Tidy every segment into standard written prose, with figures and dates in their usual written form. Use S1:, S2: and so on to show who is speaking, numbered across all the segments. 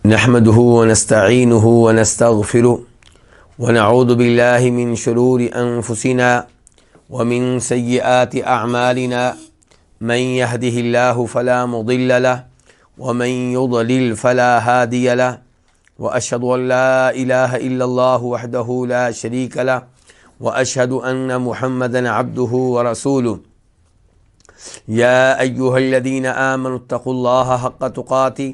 S1: نحمده ونستعينه ونستغفره ونعوذ بالله من شرور أنفسنا ومن سيئات أعمالنا من يهده الله فلا مضل له ومن يضلل فلا هادي له وأشهد أن لا إله إلا الله وحده لا شريك له وأشهد أن محمدا عبده ورسوله يا أيها الذين آمنوا اتقوا الله حق تقاته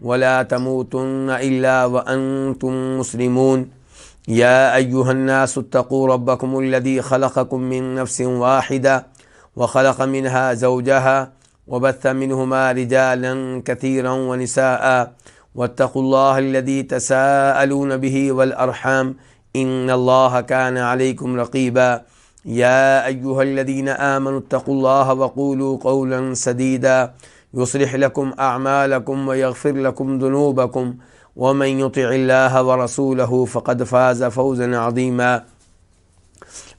S1: ولا تموتن إلا وأنتم مسلمون يا أيها الناس اتقوا ربكم الذي خلقكم من نفس واحدة وخلق منها زوجها وبث منهما رجالا كثيرا ونساء واتقوا الله الذي تساءلون به والأرحام إن الله كان عليكم رقيبا يا أيها الذين آمنوا اتقوا الله وقولوا قولا سديدا يصلح لكم أعمالكم ويغفر لكم ذنوبكم ومن يطع الله ورسوله فقد فاز فوزا عظيما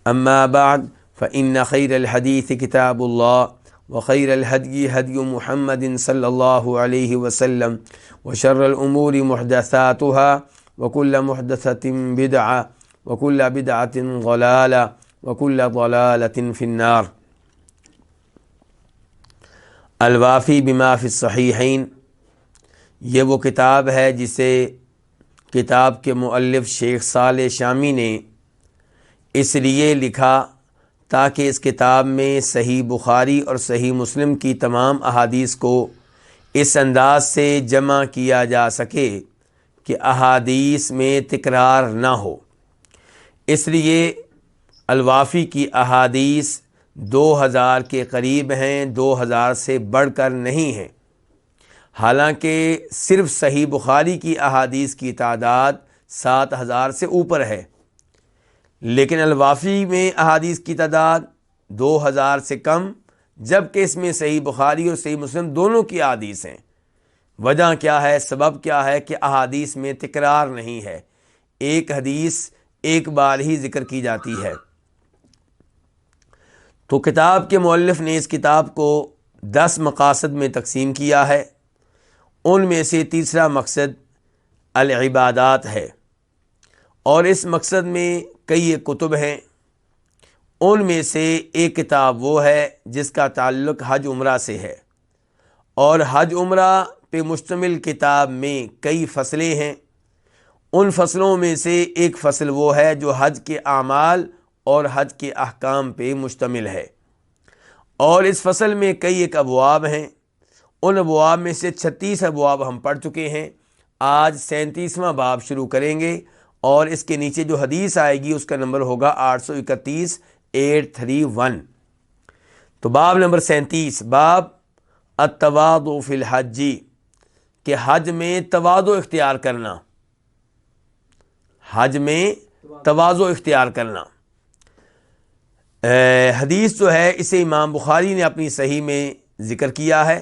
S1: أما بعد فإن خير الحديث كتاب الله وخير الهدي هدي محمد صلى الله عليه وسلم وشر الأمور محدثاتها وكل محدثة بدعة وكل بدعة ضلالة وكل ضلالة في النار۔ الوافی بما فی الصحیحین، یہ وہ کتاب ہے جسے کتاب کے مؤلف شیخ صالح شامی نے اس لیے لکھا تاکہ اس کتاب میں صحیح بخاری اور صحیح مسلم کی تمام احادیث کو اس انداز سے جمع کیا جا سکے کہ احادیث میں تکرار نہ ہو۔ اس لیے الوافی کی احادیث 2000 کے قریب ہیں، 2000 سے بڑھ کر نہیں ہیں۔ حالانکہ صرف صحیح بخاری کی احادیث کی تعداد 7000 سے اوپر ہے، لیکن الوافی میں احادیث کی تعداد 2000 سے کم، جبکہ اس میں صحیح بخاری اور صحیح مسلم دونوں کی احادیث ہیں۔ وجہ کیا ہے؟ سبب کیا ہے کہ احادیث میں تکرار نہیں ہے، ایک حدیث ایک بار ہی ذکر کی جاتی ہے۔ تو کتاب کے مؤلف نے اس کتاب کو 10 مقاصد میں تقسیم کیا ہے۔ ان میں سے تیسرا مقصد العبادات ہے، اور اس مقصد میں کئی کتب ہیں۔ ان میں سے ایک کتاب وہ ہے جس کا تعلق حج عمرہ سے ہے، اور حج عمرہ پہ مشتمل کتاب میں کئی فصلیں ہیں۔ ان فصلوں میں سے ایک فصل وہ ہے جو حج کے اعمال اور حج کے احکام پہ مشتمل ہے، اور اس فصل میں کئی ایک ابواب ہیں۔ ان ابواب میں سے 36 ابواب ہم پڑھ چکے ہیں۔ آج 37واں باب شروع کریں گے، اور اس کے نیچے جو حدیث آئے گی اس کا نمبر ہوگا 831 تو باب نمبر 37، باب التواضع فی الحج، کہ حج میں تواضع اختیار کرنا، حج میں تواضع اختیار کرنا۔ حدیث جو ہے اسے امام بخاری نے اپنی صحیح میں ذکر کیا ہے۔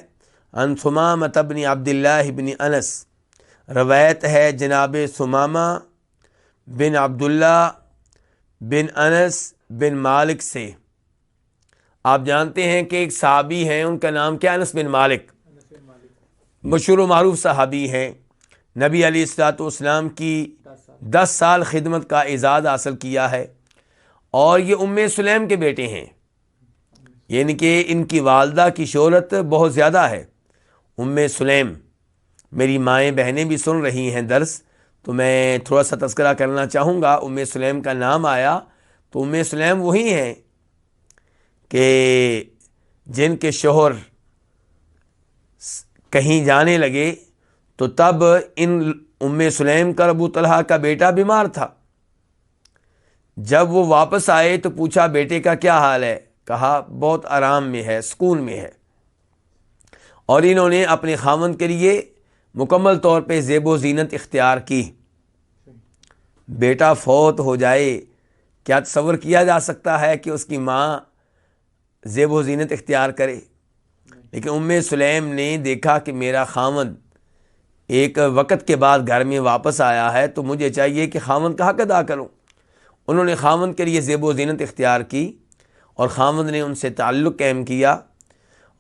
S1: عن ثمامۃ بن عبداللہ بن انس، روایت ہے جناب ثمامہ بن عبداللہ بن انس بن مالک سے۔ آپ جانتے ہیں کہ ایک صحابی ہیں، ان کا نام کیا؟ انس بن مالک، مشہور و معروف صحابی ہیں۔ نبی علیہ الصلوۃ والسلام کی 10 سال خدمت کا اعزاز حاصل کیا ہے، اور یہ ام سلیم کے بیٹے ہیں، یعنی کہ ان کی والدہ کی شہرت بہت زیادہ ہے۔ ام سلیم، میری مائیں بہنیں بھی سن رہی ہیں درس، تو میں تھوڑا سا تذکرہ کرنا چاہوں گا۔ ام سلیم کا نام آیا تو ام سلیم وہی ہیں کہ جن کے شوہر کہیں جانے لگے تو تب ان ام سلیم کا ابو طلحہ کا بیٹا بیمار تھا۔ جب وہ واپس آئے تو پوچھا بیٹے کا کیا حال ہے؟ کہا بہت آرام میں ہے، سکون میں ہے۔ اور انہوں نے اپنے خاوند کے لیے مکمل طور پہ زیب و زینت اختیار کی۔ بیٹا فوت ہو جائے، کیا تصور کیا جا سکتا ہے کہ اس کی ماں زیب و زینت اختیار کرے؟ لیکن ام سلیم نے دیکھا کہ میرا خاوند ایک وقت کے بعد گھر میں واپس آیا ہے، تو مجھے چاہیے کہ خاوند کا حق ادا کروں۔ انہوں نے خاوند کے لیے زیب و زینت اختیار کی، اور خاوند نے ان سے تعلق قائم کیا،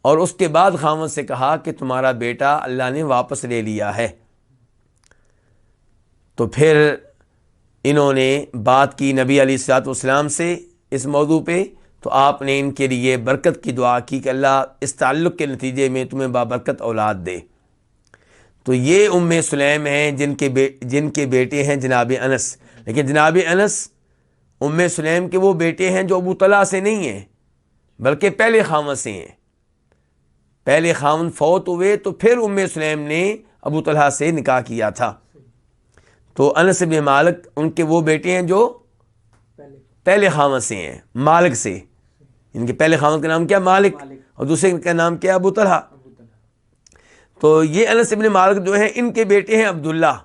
S1: اور اس کے بعد خاوند سے کہا کہ تمہارا بیٹا اللہ نے واپس لے لیا ہے۔ تو پھر انہوں نے بات کی نبی علیہ الصلوۃ والسلام سے اس موضوع پہ، تو آپ نے ان کے لیے برکت کی دعا کی کہ اللہ اس تعلق کے نتیجے میں تمہیں بابرکت اولاد دے۔ تو یہ ام سلیم ہیں جن کے بیٹے ہیں جناب انس، لیکن جناب انس ام سلیم کے وہ بیٹے ہیں جو ابو طلحہ سے نہیں ہیں، بلکہ پہلے خاوند سے ہیں۔ پہلے خاوند فوت ہوئے تو پھر ام سلیم نے ابو طلحہ سے نکاح کیا تھا۔ تو انس بن مالک ان کے وہ بیٹے ہیں جو پہلے خاوند سے ہیں، مالک سے۔ ان کے پہلے خاوند کا نام کیا؟ مالک، اور دوسرے کا نام کیا؟ ابو طلحہ۔ تو یہ انس بن مالک جو ہیں ان کے بیٹے ہیں عبداللہ،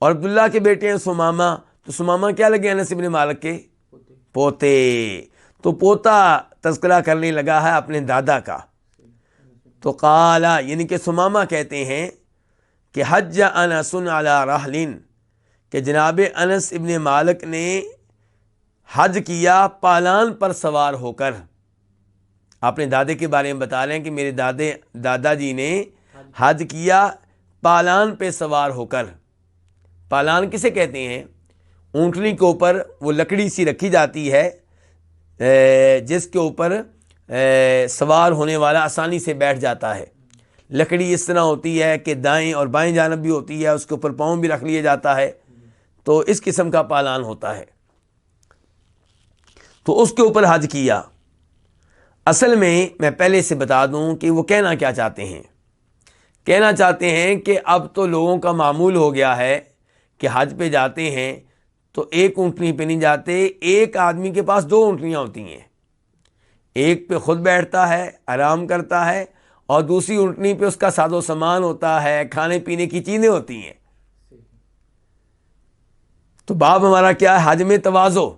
S1: اور عبداللہ کے بیٹے ہیں ثمامہ۔ تو ثمامہ کیا لگے؟ انس بن مالک کے پوتے۔ تو پوتا تذکرہ کرنے لگا ہے اپنے دادا کا۔ تو قالا یعنی کہ ثمامہ کہتے ہیں کہ حج انس علی رحل، کہ جناب انس ابن مالک نے حج کیا پالان پر سوار ہو کر۔ اپنے دادے کے بارے میں بتا رہے ہیں کہ میرے دادا جی نے حج کیا پالان پہ سوار ہو کر۔ پالان کسے کہتے ہیں؟ اونٹنی کے اوپر وہ لکڑی سی رکھی جاتی ہے جس کے اوپر سوار ہونے والا آسانی سے بیٹھ جاتا ہے۔ لکڑی اس طرح ہوتی ہے کہ دائیں اور بائیں جانب بھی ہوتی ہے، اس کے اوپر پاؤں بھی رکھ لیا جاتا ہے، تو اس قسم کا پالان ہوتا ہے۔ تو اس کے اوپر حج کیا۔ اصل میں پہلے سے بتا دوں کہ وہ کہنا کیا چاہتے ہیں۔ کہنا چاہتے ہیں کہ اب تو لوگوں کا معمول ہو گیا ہے کہ حج پہ جاتے ہیں تو ایک اونٹنی پہ نہیں جاتے، ایک آدمی کے پاس دو اونٹنیاں ہوتی ہیں، ایک پہ خود بیٹھتا ہے آرام کرتا ہے، اور دوسری اونٹنی پہ اس کا ساز و سامان ہوتا ہے، کھانے پینے کی چیزیں ہوتی ہیں۔ تو باب ہمارا کیا ہے؟ حج میں تواضع۔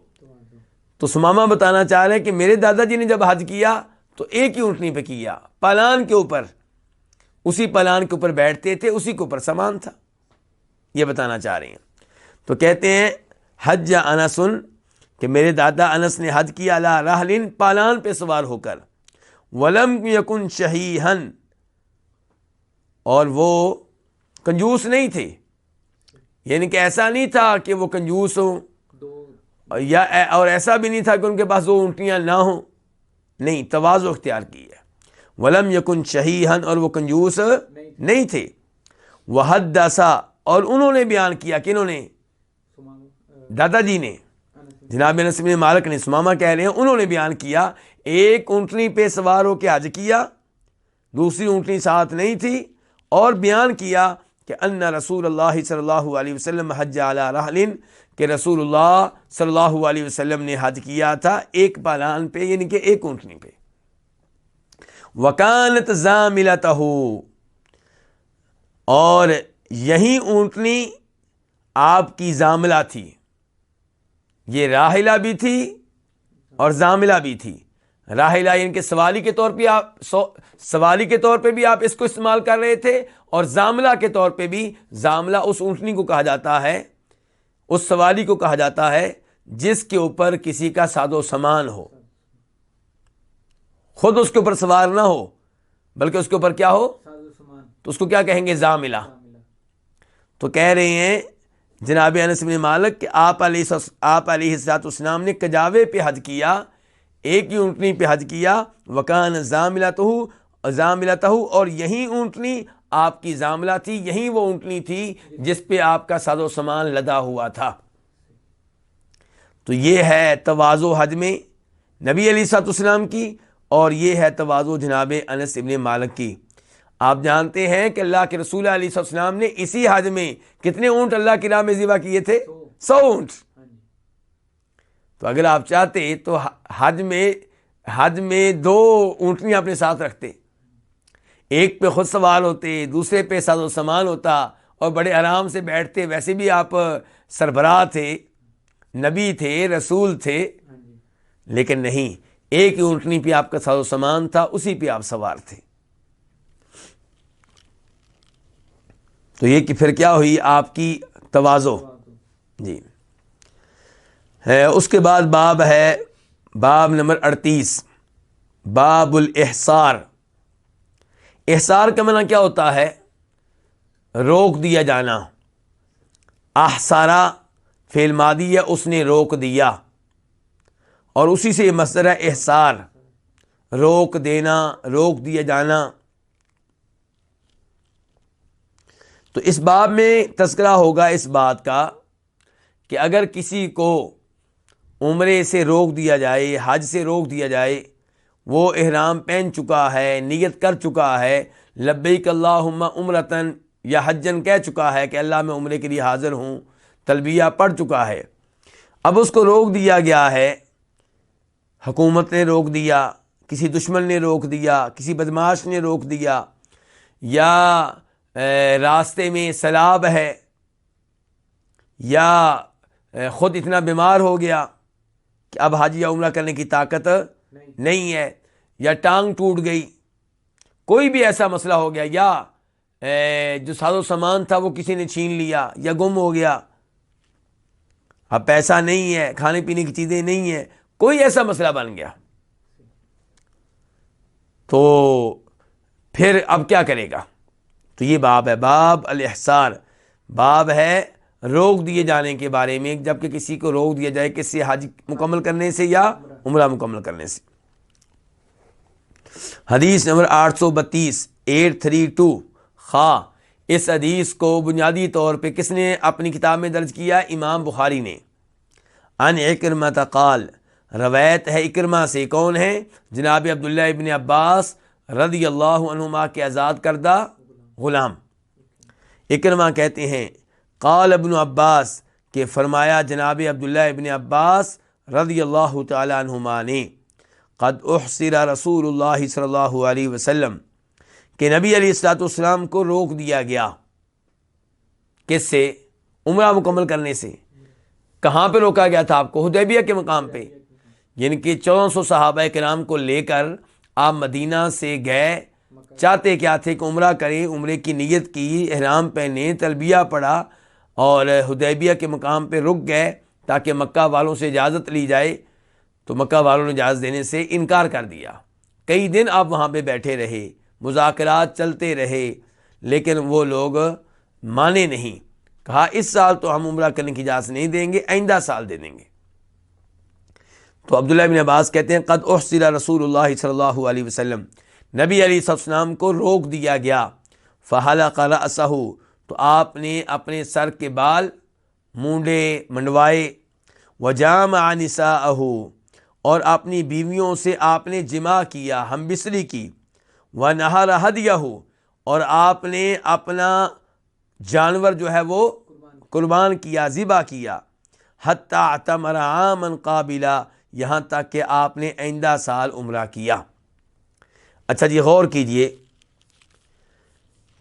S1: تو ثمامہ بتانا چاہ رہے ہیں کہ میرے دادا جی نے جب حج کیا تو ایک ہی اونٹنی پہ کیا، پالان کے اوپر، اسی پالان کے اوپر بیٹھتے تھے، اسی کے اوپر سامان تھا، یہ بتانا چاہ رہے ہیں۔ تو کہتے ہیں حج انس، کہ میرے دادا انس نے حج کیا علی رحل، پالان پہ سوار ہو کر، ولم یکن شحیحا، اور وہ کنجوس نہیں تھے، یعنی کہ ایسا نہیں تھا کہ وہ کنجوس ہوں، یا اور ایسا بھی نہیں تھا کہ ان کے پاس دو اونٹیاں نہ ہوں، نہیں، تواضع اختیار کی ہے۔ ولم یکن شحیحا، اور وہ کنجوس نہیں تھے۔ وحدث، اور انہوں نے بیان کیا، کنہوں نے؟ دادا جی نے، جناب انس بن مالک نے، ثمامہ کہہ رہے ہیں انہوں نے بیان کیا، ایک اونٹنی پہ سوار ہو کے حج کیا، دوسری اونٹنی ساتھ نہیں تھی، اور بیان کیا کہ ان رسول اللہ صلی اللہ علیہ وسلم حج علی رحل، کہ رسول اللہ صلی اللہ علیہ وسلم نے حج کیا تھا ایک پالان پہ، یعنی کہ ایک اونٹنی پہ۔ وکانت زاملتہ، اور یہی اونٹنی آپ کی زاملہ تھی۔ یہ راحلہ بھی تھی اور زاملہ بھی تھی۔ راحلہ یعنی کہ سواری کے طور پہ بھی آپ اس کو استعمال کر رہے تھے، اور زاملہ کے طور پہ بھی، زاملہ اس اونٹنی کو کہا جاتا ہے، اس سواری کو کہا جاتا ہے جس کے اوپر کسی کا ساز و سامان ہو، خود اس کے اوپر سوار نہ ہو بلکہ اس کے اوپر کیا ہو، تو اس کو کیا کہیں گے؟ زاملہ۔ تو کہہ رہے ہیں جناب انس بن مالک کہ آپ علیہ الصلوۃ والسلام نے کجاوے پہ حج کیا، ایک ہی اونٹنی پہ حج کیا، وکان زاملتہ، اور یہی اونٹنی آپ کی زاملہ تھی، یہی وہ اونٹنی تھی جس پہ آپ کا ساز و سامان لدا ہوا تھا۔ تو یہ ہے تواضع حج میں نبی علیہ الصلوۃ والسلام کی، اور یہ ہے تواضع جناب انس ابن مالک کی۔ آپ جانتے ہیں کہ اللہ کے رسول علیہ الصلوۃ والسلام نے اسی حج میں کتنے اونٹ اللہ کی راہ میں ذبح کیے تھے؟ 100 اونٹ۔ تو اگر آپ چاہتے تو حج میں 2 اونٹنیاں اپنے ساتھ رکھتے، ایک پہ خود سوار ہوتے، دوسرے پہ ساز و سامان ہوتا، اور بڑے آرام سے بیٹھتے۔ ویسے بھی آپ سربراہ تھے، نبی تھے، رسول تھے، لیکن نہیں، ایک ہی اونٹنی پہ آپ کا ساز و سامان تھا، اسی پہ آپ سوار تھے۔ تو یہ کہ پھر کیا ہوئی آپ کی تواضع۔ جی، اس کے بعد باب ہے، باب نمبر 38، باب الاحصار۔ احصار کا معنی کیا ہوتا ہے؟ روک دیا جانا، احسارا فعل ماضی ہے، اس نے روک دیا، اور اسی سے یہ مصدر ہے احسار، روک دینا، روک دیا جانا۔ تو اس باب میں تذکرہ ہوگا اس بات کا کہ اگر کسی کو عمرے سے روک دیا جائے، حج سے روک دیا جائے، وہ احرام پہن چکا ہے، نیت کر چکا ہے، لبیک اللہم عمرتن یا حجن کہہ چکا ہے کہ اللہ میں عمرے کے لیے حاضر ہوں، تلبیہ پڑھ چکا ہے، اب اس کو روک دیا گیا ہے، حکومت نے روک دیا، کسی دشمن نے روک دیا، کسی بدماش نے روک دیا، یا راستے میں سیلاب ہے، یا خود اتنا بیمار ہو گیا کہ اب حج یا عمرہ کرنے کی طاقت نہیں ہے، یا ٹانگ ٹوٹ گئی، کوئی بھی ایسا مسئلہ ہو گیا، یا جو ساز و سامان تھا وہ کسی نے چھین لیا یا گم ہو گیا، اب پیسہ نہیں ہے، کھانے پینے کی چیزیں نہیں ہیں، کوئی ایسا مسئلہ بن گیا، تو پھر اب کیا کرے گا؟ تو یہ باب ہے، باب الاحسار، باب ہے روک دیے جانے کے بارے میں، جب کہ کسی کو روک دیا جائے کس سے؟ حج مکمل کرنے سے یا عمرہ مکمل کرنے سے۔ حدیث نمبر 832 832 خواہ اس حدیث کو بنیادی طور پہ کس نے اپنی کتاب میں درج کیا؟ امام بخاری نے۔ عن اکرمہ قال، روایت ہے اکرمہ سے، کون ہے؟ جناب عبداللہ ابن عباس رضی اللہ عنہما کے آزاد کردہ غلام۔ اکرمہ کہتے ہیں قال ابن عباس، کہ فرمایا جناب عبداللہ ابن عباس رضی اللہ تعالی عنہما نے، قد احصر رسول اللہ صلی اللہ علیہ وسلم، کہ نبی علیہ الصلوۃ والسلام کو روک دیا گیا، کس سے؟ عمرہ مکمل کرنے سے۔ کہاں پہ روکا گیا تھا آپ کو؟ حدیبیہ کے مقام پہ، یعنی کہ 1400 صحابہ کرام کو لے کر آپ مدینہ سے گئے، چاہتے کیا تھے کہ عمرہ کریں، عمرے کی نیت کی، احرام پہنے، تلبیہ پڑھا، اور حدیبیہ کے مقام پہ رک گئے تاکہ مکہ والوں سے اجازت لی جائے، تو مکہ والوں نے اجازت دینے سے انکار کر دیا۔ کئی دن آپ وہاں پہ بیٹھے رہے، مذاکرات چلتے رہے، لیکن وہ لوگ مانے نہیں، کہا اس سال تو ہم عمرہ کرنے کی اجازت نہیں دیں گے، آئندہ سال دے دیں گے۔ تو عبداللہ بن عباس کہتے ہیں قد احصر رسول اللہ صلی اللہ علیہ وسلم، نبی علیہ السلام کو روک دیا گیا، فحلق رأسہ، تو آپ نے اپنے سر کے بال مونڈے، منڈوائے، وجامع نساءہ، اور اپنی بیویوں سے آپ نے جماع کیا، ہم بستری کی، ونحر ہدیہ، اور آپ نے اپنا جانور جو ہے وہ قربان کیا، ذبح کیا، حتی اعتمر عاما قابلا، یہاں تک کہ آپ نے آئندہ سال عمرہ کیا۔ اچھا جی، غور کیجئے،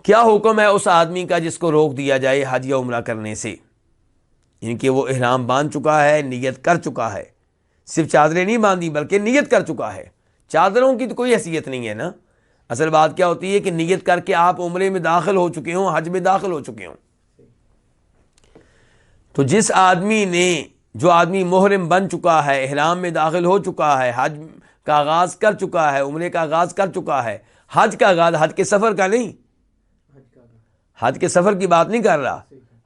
S1: کیا حکم ہے اس آدمی کا جس کو روک دیا جائے حج یا عمرہ کرنے سے؟ یعنی کہ وہ احرام باندھ چکا ہے، نیت کر چکا ہے، صرف چادریں نہیں باندھی بلکہ نیت کر چکا ہے، چادروں کی تو کوئی حیثیت نہیں ہے نا، اصل بات کیا ہوتی ہے کہ نیت کر کے آپ عمرے میں داخل ہو چکے ہوں، حج میں داخل ہو چکے ہوں۔ تو جس آدمی نے، جو آدمی محرم بن چکا ہے، احرام میں داخل ہو چکا ہے، حج کا آغاز کر چکا ہے، عمرے کا آغاز کر چکا ہے، حج کا آغاز، حج کے سفر کا نہیں، حج کے سفر کی بات نہیں کر رہا،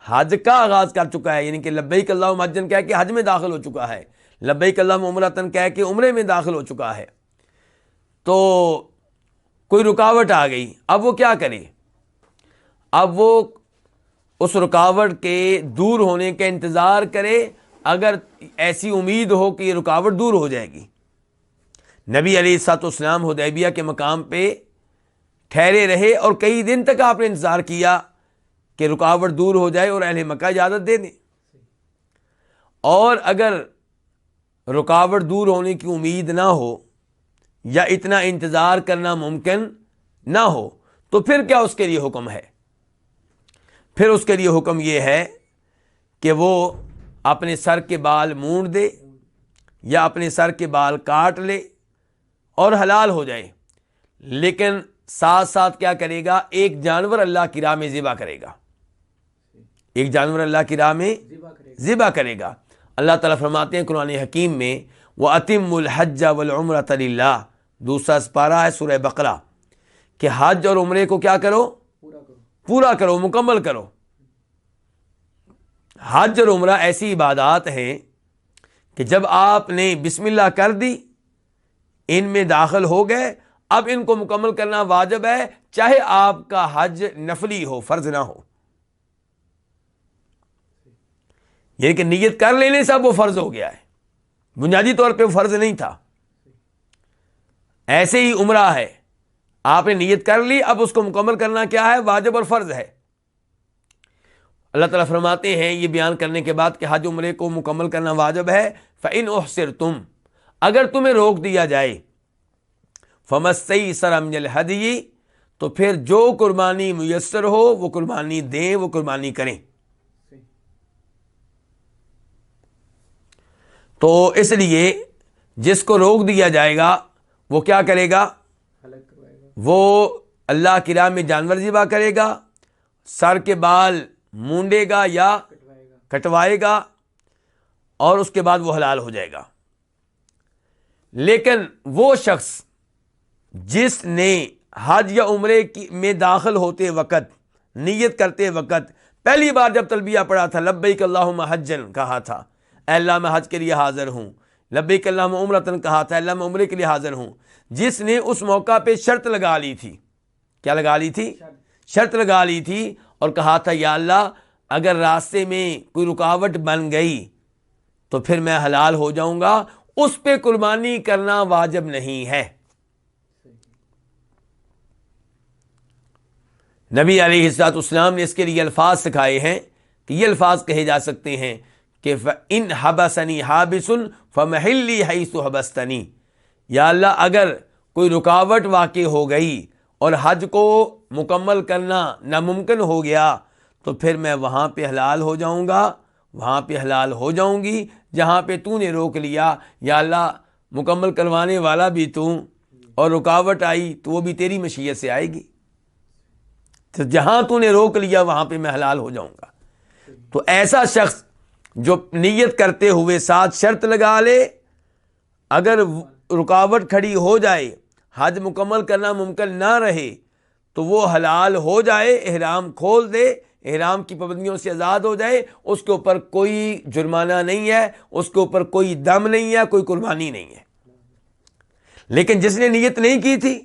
S1: حج کا آغاز کر چکا ہے، یعنی کہ لبیک اللہم حجن کہہ کے حج میں داخل ہو چکا ہے، لبیک اللہم عمرتن کہہ کے عمرے میں داخل ہو چکا ہے، تو کوئی رکاوٹ آ گئی، اب وہ کیا کرے؟ اب وہ اس رکاوٹ کے دور ہونے کا انتظار کرے، اگر ایسی امید ہو کہ یہ رکاوٹ دور ہو جائے گی۔ نبی علیہ الصلوۃ والسلام حدیبیہ کے مقام پہ ٹھہرے رہے، اور کئی دن تک آپ نے انتظار کیا کہ رکاوٹ دور ہو جائے اور اہل مکہ اجازت دے دیں، اور اگر رکاوٹ دور ہونے کی امید نہ ہو یا اتنا انتظار کرنا ممکن نہ ہو، تو پھر کیا اس کے لیے حکم ہے؟ پھر اس کے لیے حکم یہ ہے کہ وہ اپنے سر کے بال مونڈ دے یا اپنے سر کے بال کاٹ لے اور حلال ہو جائے، لیکن ساتھ ساتھ کیا کرے گا؟ ایک جانور اللہ کی راہ میں ذبح کرے گا، ایک جانور اللہ کی راہ میں ذبح کرے گا۔ اللہ تعالیٰ فرماتے ہیں قرآن حکیم میں وَأَتِمُّ الْحَجَّ وَالْعُمْرَةَ لِلَّهِ، دوسرا سپارہ ہے سورہ بقرہ، کہ حج اور عمرے کو کیا کرو؟ پورا کرو، مکمل کرو۔ حج اور عمرہ ایسی عبادات ہیں کہ جب آپ نے بسم اللہ کر دی، ان میں داخل ہو گئے، اب ان کو مکمل کرنا واجب ہے، چاہے آپ کا حج نفلی ہو، فرض نہ ہو۔ یہ کہ نیت کر لینے سے اب وہ فرض ہو گیا ہے، بنیادی طور پہ وہ فرض نہیں تھا۔ ایسے ہی عمرہ ہے، آپ نے نیت کر لی، اب اس کو مکمل کرنا کیا ہے؟ واجب اور فرض ہے۔ اللہ تعالیٰ فرماتے ہیں یہ بیان کرنے کے بعد کہ حج عمرے کو مکمل کرنا واجب ہے، فَإِنْ أُحْصِرْتُمْ، اگر تمہیں روک دیا جائے، فَمَسْتَيْسَرَ مِنَ الْهَدْيِ، تو پھر جو قربانی میسر ہو وہ قربانی دیں، وہ قربانی کریں۔ تو اس لیے جس کو روک دیا جائے گا وہ کیا کرے گا؟ وہ اللہ کی راہ میں جانور ذبح کرے گا، سر کے بال مونڈے گا یا کٹوائے گا، اور اس کے بعد وہ حلال ہو جائے گا۔ لیکن وہ شخص جس نے حج یا عمرے میں داخل ہوتے وقت، نیت کرتے وقت، پہلی بار جب تلبیہ پڑھا تھا، لبیک اللہم حجن کہا تھا، اے اللہ میں حج کے لیے حاضر ہوں، لبیک اللہم عمرتن کہا تھا، اللہ میں عمرے کے لیے حاضر ہوں، جس نے اس موقع پہ شرط لگا لی تھی، کیا لگا لی تھی؟ شرط لگا لی تھی، اور کہا تھا یا اللہ اگر راستے میں کوئی رکاوٹ بن گئی تو پھر میں حلال ہو جاؤں گا، اس پہ قربانی کرنا واجب نہیں ہے۔ نبی علیہ الصلوۃ والسلام نے اس کے لیے الفاظ سکھائے ہیں کہ یہ الفاظ کہے جا سکتے ہیں کہ ان حبسنی حابس فمحلی حیث حبستنی، یا اللہ اگر کوئی رکاوٹ واقع ہو گئی اور حج کو مکمل کرنا ناممکن ہو گیا تو پھر میں وہاں پہ حلال ہو جاؤں گا، وہاں پہ حلال ہو جاؤں گی جہاں پہ تو نے روک لیا۔ یا اللہ مکمل کروانے والا بھی تو، اور رکاوٹ آئی تو وہ بھی تیری مشیت سے آئے گی، تو جہاں تو نے روک لیا وہاں پہ میں حلال ہو جاؤں گا۔ تو ایسا شخص جو نیت کرتے ہوئے ساتھ شرط لگا لے، اگر رکاوٹ کھڑی ہو جائے، حج مکمل کرنا ممکن نہ رہے، تو وہ حلال ہو جائے، احرام کھول دے، احرام کی پابندیوں سے آزاد ہو جائے، اس کے اوپر کوئی جرمانہ نہیں ہے، اس کے اوپر کوئی دم نہیں ہے، کوئی قربانی نہیں ہے۔ لیکن جس نے نیت نہیں کی تھی،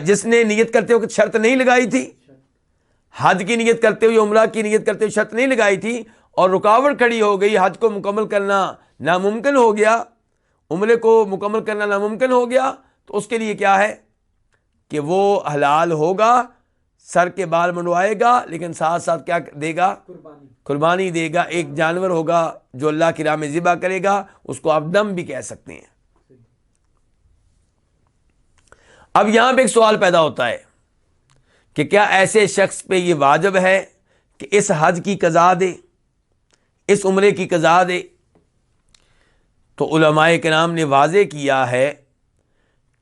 S1: جس نے نیت کرتے ہوئے شرط نہیں لگائی تھی، حج کی نیت کرتے ہوئے، عمرہ کی نیت کرتے ہوئے شرط نہیں لگائی تھی، اور رکاوٹ کھڑی ہو گئی، حج کو مکمل کرنا ناممکن ہو گیا، عمرے کو مکمل کرنا ناممکن ہو گیا، تو اس کے لیے کیا ہے کہ وہ حلال ہوگا، سر کے بال منڈوائے گا، لیکن ساتھ ساتھ کیا دے گا؟ قربانی دے گا، ایک جانور ہوگا جو اللہ کی راہ میں ذبح کرے گا، اس کو آپ دم بھی کہہ سکتے ہیں۔ اب یہاں پہ ایک سوال پیدا ہوتا ہے کہ کیا ایسے شخص پہ یہ واجب ہے کہ اس حج کی قضا دے، اس عمرے کی قضا دے؟ تو علماء کرام نے واضح کیا ہے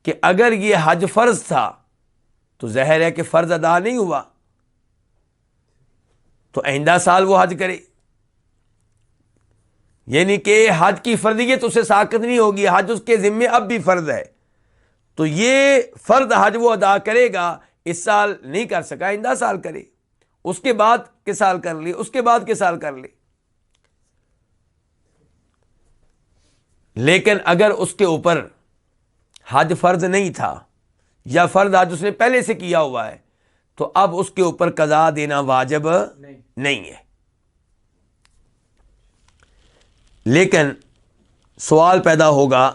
S1: کہ اگر یہ حج فرض تھا تو ظاہر ہے کہ فرض ادا نہیں ہوا، تو آئندہ سال وہ حج کرے، یعنی کہ حج کی فرضیت اسے ساقط نہیں ہوگی، حج اس کے ذمے اب بھی فرض ہے، تو یہ فرض حج وہ ادا کرے گا، اس سال نہیں کر سکا آئندہ سال کرے، اس کے بعد کے سال کر لے، اس کے بعد کے سال کر لے۔ لیکن اگر اس کے اوپر حج فرض نہیں تھا، یا فرض حج اس نے پہلے سے کیا ہوا ہے، تو اب اس کے اوپر قضا دینا واجب نہیں ہے۔ لیکن سوال پیدا ہوگا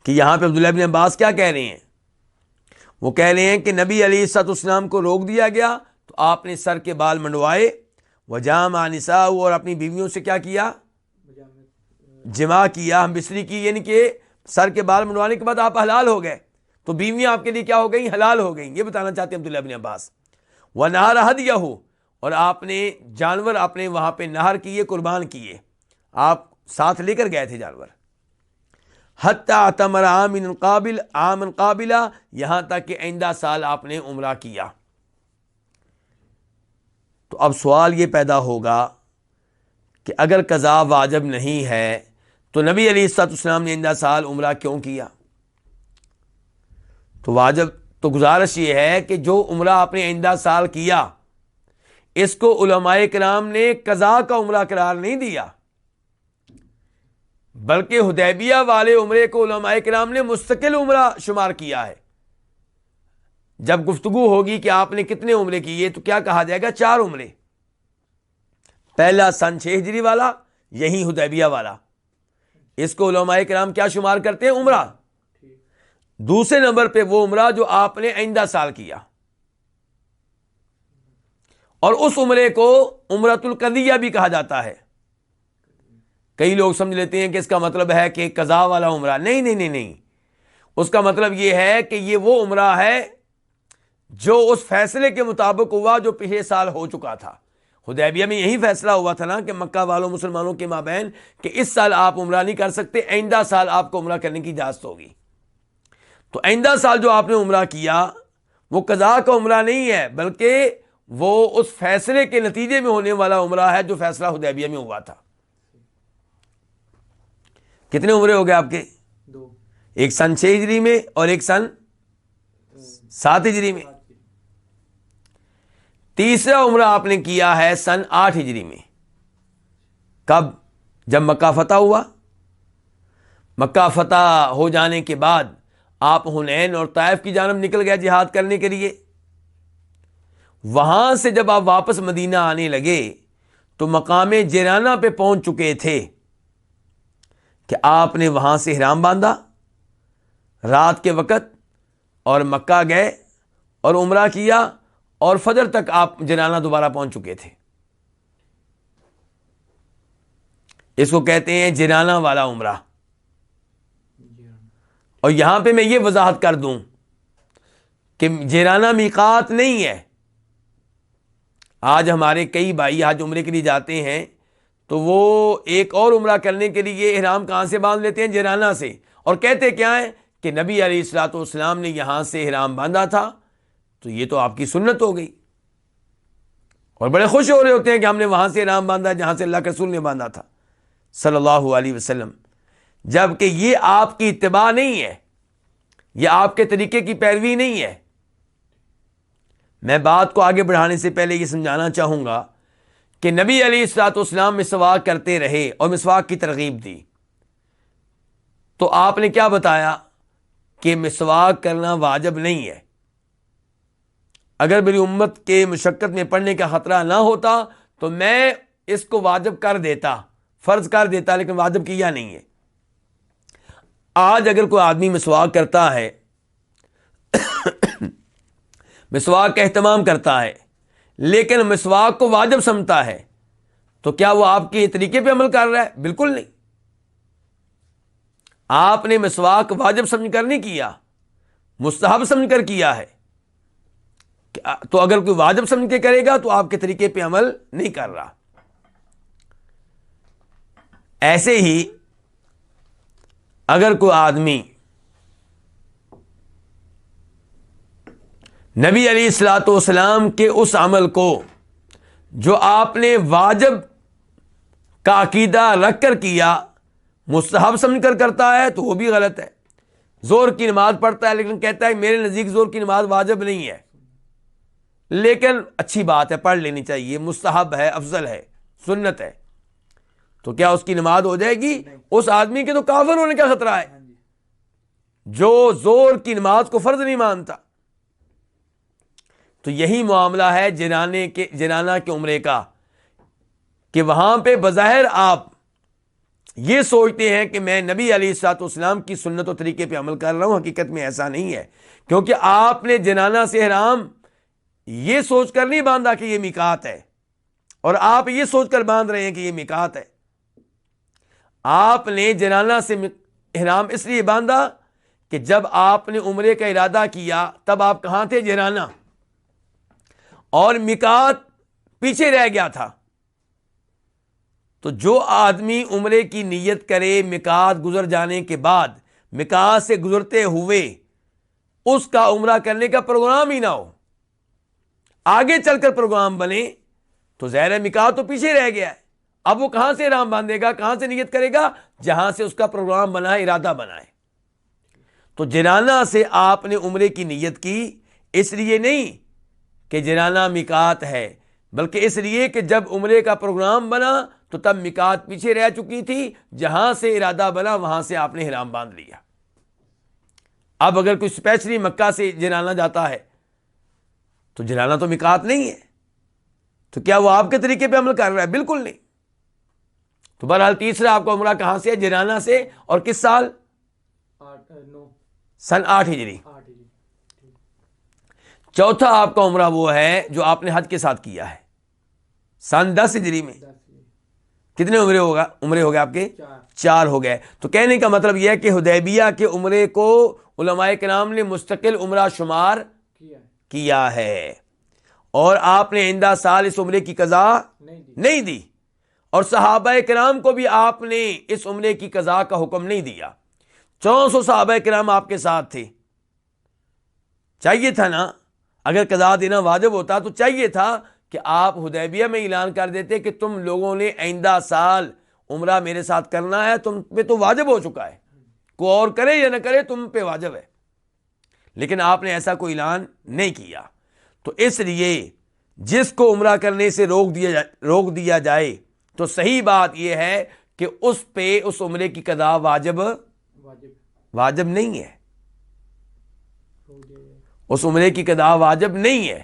S1: کہ یہاں پہ عبداللہ بن عباس کیا کہہ رہے ہیں؟ وہ کہہ رہے ہیں کہ نبی علیہ الصلوۃ والسلام کو روک دیا گیا تو آپ نے سر کے بال منڈوائے، وجامع نساء، اور اپنی بیویوں سے کیا کیا؟ جماع کیا، ہم بستری کی، یعنی کہ سر کے بال منڈوانے کے بعد آپ حلال ہو گئے، تو بیویاں آپ کے لیے کیا ہو گئیں؟ حلال ہو گئیں، یہ بتانا چاہتے ہیں عبداللہ بن عباس۔ وَنَحَرَ هَدْيَهُ، اور آپ نے جانور اپنے وہاں پہ نہر کیے، قربان کیے، آپ ساتھ لے کر گئے تھے جانور۔ حتی اعتمر عام قابلہ، یہاں تک کہ آئندہ سال آپ نے عمرہ کیا۔ تو اب سوال یہ پیدا ہوگا کہ اگر قضا واجب نہیں ہے تو نبی علیہ الصلوۃ والسلام نے آئندہ سال عمرہ کیوں کیا؟ تو واجب تو گزارش یہ ہے کہ جو عمرہ آپ نے آئندہ سال کیا، اس کو علماء کرام نے قضا کا عمرہ قرار نہیں دیا، بلکہ حدیبیہ والے عمرے کو علماء کرام نے مستقل عمرہ شمار کیا ہے۔ جب گفتگو ہوگی کہ آپ نے کتنے عمرے کیے تو کیا کہا جائے گا؟ 4 عمرے۔ پہلا سن 6 ہجری والا، یہی حدیبیہ والا، اس کو علماء کرام کیا شمار کرتے ہیں؟ عمرہ۔ دوسرے نمبر پہ وہ عمرہ جو آپ نے آئندہ سال کیا، اور اس عمرے کو عمرۃ القضیہ بھی کہا جاتا ہے۔ کئی لوگ سمجھ لیتے ہیں کہ اس کا مطلب ہے کہ قضا والا عمرہ، نہیں نہیں نہیں نہیں، اس کا مطلب یہ ہے کہ یہ وہ عمرہ ہے جو اس فیصلے کے مطابق ہوا جو پچھلے سال ہو چکا تھا۔ حدیبیہ میں یہی فیصلہ ہوا تھا نا کہ مکہ والوں مسلمانوں کے مابین کہ اس سال آپ عمرہ نہیں کر سکتے، آئندہ سال آپ کو عمرہ کرنے کی اجازت ہوگی۔ تو آئندہ سال جو آپ نے عمرہ کیا وہ قضا کا عمرہ نہیں ہے، بلکہ وہ اس فیصلے کے نتیجے میں ہونے والا عمرہ ہے جو فیصلہ حدیبیہ میں ہوا تھا۔ کتنے عمرے ہو گئے آپ کے؟
S2: 2،
S1: ایک سن 6 ہجری میں اور ایک سن 7 ہجری میں۔ تیسرا عمرہ آپ نے کیا ہے سن 8 ہجری میں۔ کب؟ جب مکہ فتح ہوا۔ مکہ فتح ہو جانے کے بعد آپ حنین اور طائف کی جانب نکل گئے جہاد کرنے کے لیے۔ وہاں سے جب آپ واپس مدینہ آنے لگے تو مقام جیرانہ پہ پہنچ چکے تھے کہ آپ نے وہاں سے احرام باندھا رات کے وقت اور مکہ گئے اور عمرہ کیا، اور فجر تک آپ جیرانہ دوبارہ پہنچ چکے تھے۔ اس کو کہتے ہیں جیرانہ والا عمرہ۔ اور یہاں پہ میں یہ وضاحت کر دوں کہ جیرانہ میقات نہیں ہے۔ آج ہمارے کئی بھائی حج عمرے کے لیے جاتے ہیں تو وہ ایک اور عمرہ کرنے کے لیے احرام کہاں سے باندھ لیتے ہیں؟ جیرانہ سے، اور کہتے کیا ہیں کہ نبی علیہ الصلوۃ والسلام نے یہاں سے احرام باندھا تھا، تو یہ تو آپ کی سنت ہو گئی، اور بڑے خوش ہو رہے ہوتے ہیں کہ ہم نے وہاں سے احرام باندھا جہاں سے اللہ کے رسول نے باندھا تھا صلی اللہ علیہ وسلم، جبکہ یہ آپ کی اتباع نہیں ہے، یہ آپ کے طریقے کی پیروی نہیں ہے۔ میں بات کو آگے بڑھانے سے پہلے یہ سمجھانا چاہوں گا کہ نبی علیہ الصلوۃ والسلام مسواک کرتے رہے اور مسواک کی ترغیب دی، تو آپ نے کیا بتایا کہ مسواک کرنا واجب نہیں ہے۔ اگر میری امت کے مشقت میں پڑنے کا خطرہ نہ ہوتا تو میں اس کو واجب کر دیتا، فرض کر دیتا، لیکن واجب کیا نہیں ہے۔ آج اگر کوئی آدمی مسواک کرتا ہے، مسواک کا اہتمام کرتا ہے، لیکن مسواک کو واجب سمجھتا ہے، تو کیا وہ آپ کے طریقے پہ عمل کر رہا ہے؟ بالکل نہیں۔ آپ نے مسواک واجب سمجھ کر نہیں کیا، مستحب سمجھ کر کیا ہے۔ تو اگر کوئی واجب سمجھ کے کرے گا تو آپ کے طریقے پہ عمل نہیں کر رہا۔ ایسے ہی اگر کوئی آدمی نبی علیہ الصلوۃ والسلام کے اس عمل کو جو آپ نے واجب کا عقیدہ رکھ کر کیا مستحب سمجھ کر کرتا ہے تو وہ بھی غلط ہے۔ زور کی نماز پڑھتا ہے لیکن کہتا ہے میرے نزدیک زور کی نماز واجب نہیں ہے، لیکن اچھی بات ہے، پڑھ لینی چاہیے، مستحب ہے، افضل ہے، سنت ہے، تو کیا اس کی نماز ہو جائے گی؟ اس آدمی کے تو کافر ہونے کا خطرہ ہے جو زور کی نماز کو فرض نہیں مانتا۔ تو یہی معاملہ ہے جیرانہ کے عمرے کا، کہ وہاں پہ بظاہر آپ یہ سوچتے ہیں کہ میں نبی علیہ الصلوۃ والسلام کی سنت و طریقے پہ عمل کر رہا ہوں، حقیقت میں ایسا نہیں ہے، کیونکہ آپ نے جیرانہ سے احرام یہ سوچ کر نہیں باندھا کہ یہ میقات ہے، اور آپ یہ سوچ کر باندھ رہے ہیں کہ یہ میقات ہے۔ آپ نے جیرانہ سے احرام اس لیے باندھا کہ جب آپ نے عمرے کا ارادہ کیا تب آپ کہاں تھے؟ جیرانہ، اور میقات پیچھے رہ گیا تھا۔ تو جو آدمی عمرے کی نیت کرے میقات گزر جانے کے بعد، میقات سے گزرتے ہوئے اس کا عمرہ کرنے کا پروگرام ہی نہ ہو، آگے چل کر پروگرام بنے، تو ظاہر ہے میقات تو پیچھے رہ گیا ہے۔ اب وہ کہاں سے احرام باندھے گا، کہاں سے نیت کرے گا؟ جہاں سے اس کا پروگرام بنا ہے، ارادہ بنا ہے۔ تو جیرانہ سے آپ نے عمرے کی نیت کی، اس لیے نہیں کہ جیرانہ میقات ہے، بلکہ اس لیے کہ جب عمرے کا پروگرام بنا تو تب میقات پیچھے رہ چکی تھی، جہاں سے ارادہ بنا وہاں سے آپ نے احرام باندھ لیا۔ اب اگر کوئی اسپیشلی مکہ سے جلانا جاتا ہے تو جلانا تو میقات نہیں ہے، تو کیا وہ آپ کے طریقے پہ عمل کر رہا ہے؟ بالکل نہیں۔ تو بہرحال تیسرا آپ کا عمرہ کہاں سے ہے؟ جلانا سے، اور کس سال؟ سن 8 ہجری۔ چوتھا آپ کا عمرہ وہ ہے جو آپ نے حج کے ساتھ کیا ہے سن 10 ہجری میں۔ کتنے عمرے ہو گئے آپ کے؟ 4 ہو گئے۔ تو کہنے کا مطلب یہ ہے کہ حدیبیہ کے عمرے کو علماء کرام نے مستقل عمرہ شمار کیا ہے، اور آپ نے آئندہ سال اس عمرے کی قضا نہیں دی، اور صحابہ کرام کو بھی آپ نے اس عمرے کی قضا کا حکم نہیں دیا۔ 400 صحابہ کرام آپ کے ساتھ تھے، چاہیے تھا نا، اگر قضا دینا واجب ہوتا تو چاہیے تھا کہ آپ حدیبیہ میں اعلان کر دیتے کہ تم لوگوں نے آئندہ سال عمرہ میرے ساتھ کرنا ہے، تم پہ تو واجب ہو چکا ہے، کوئی اور کرے یا نہ کرے تم پہ واجب ہے، لیکن آپ نے ایسا کوئی اعلان نہیں کیا۔ تو اس لیے جس کو عمرہ کرنے سے روک دیا جائے تو صحیح بات یہ ہے کہ اس پہ اس عمرے کی قضا واجب نہیں ہے، اس عمرے کی قضا واجب نہیں ہے،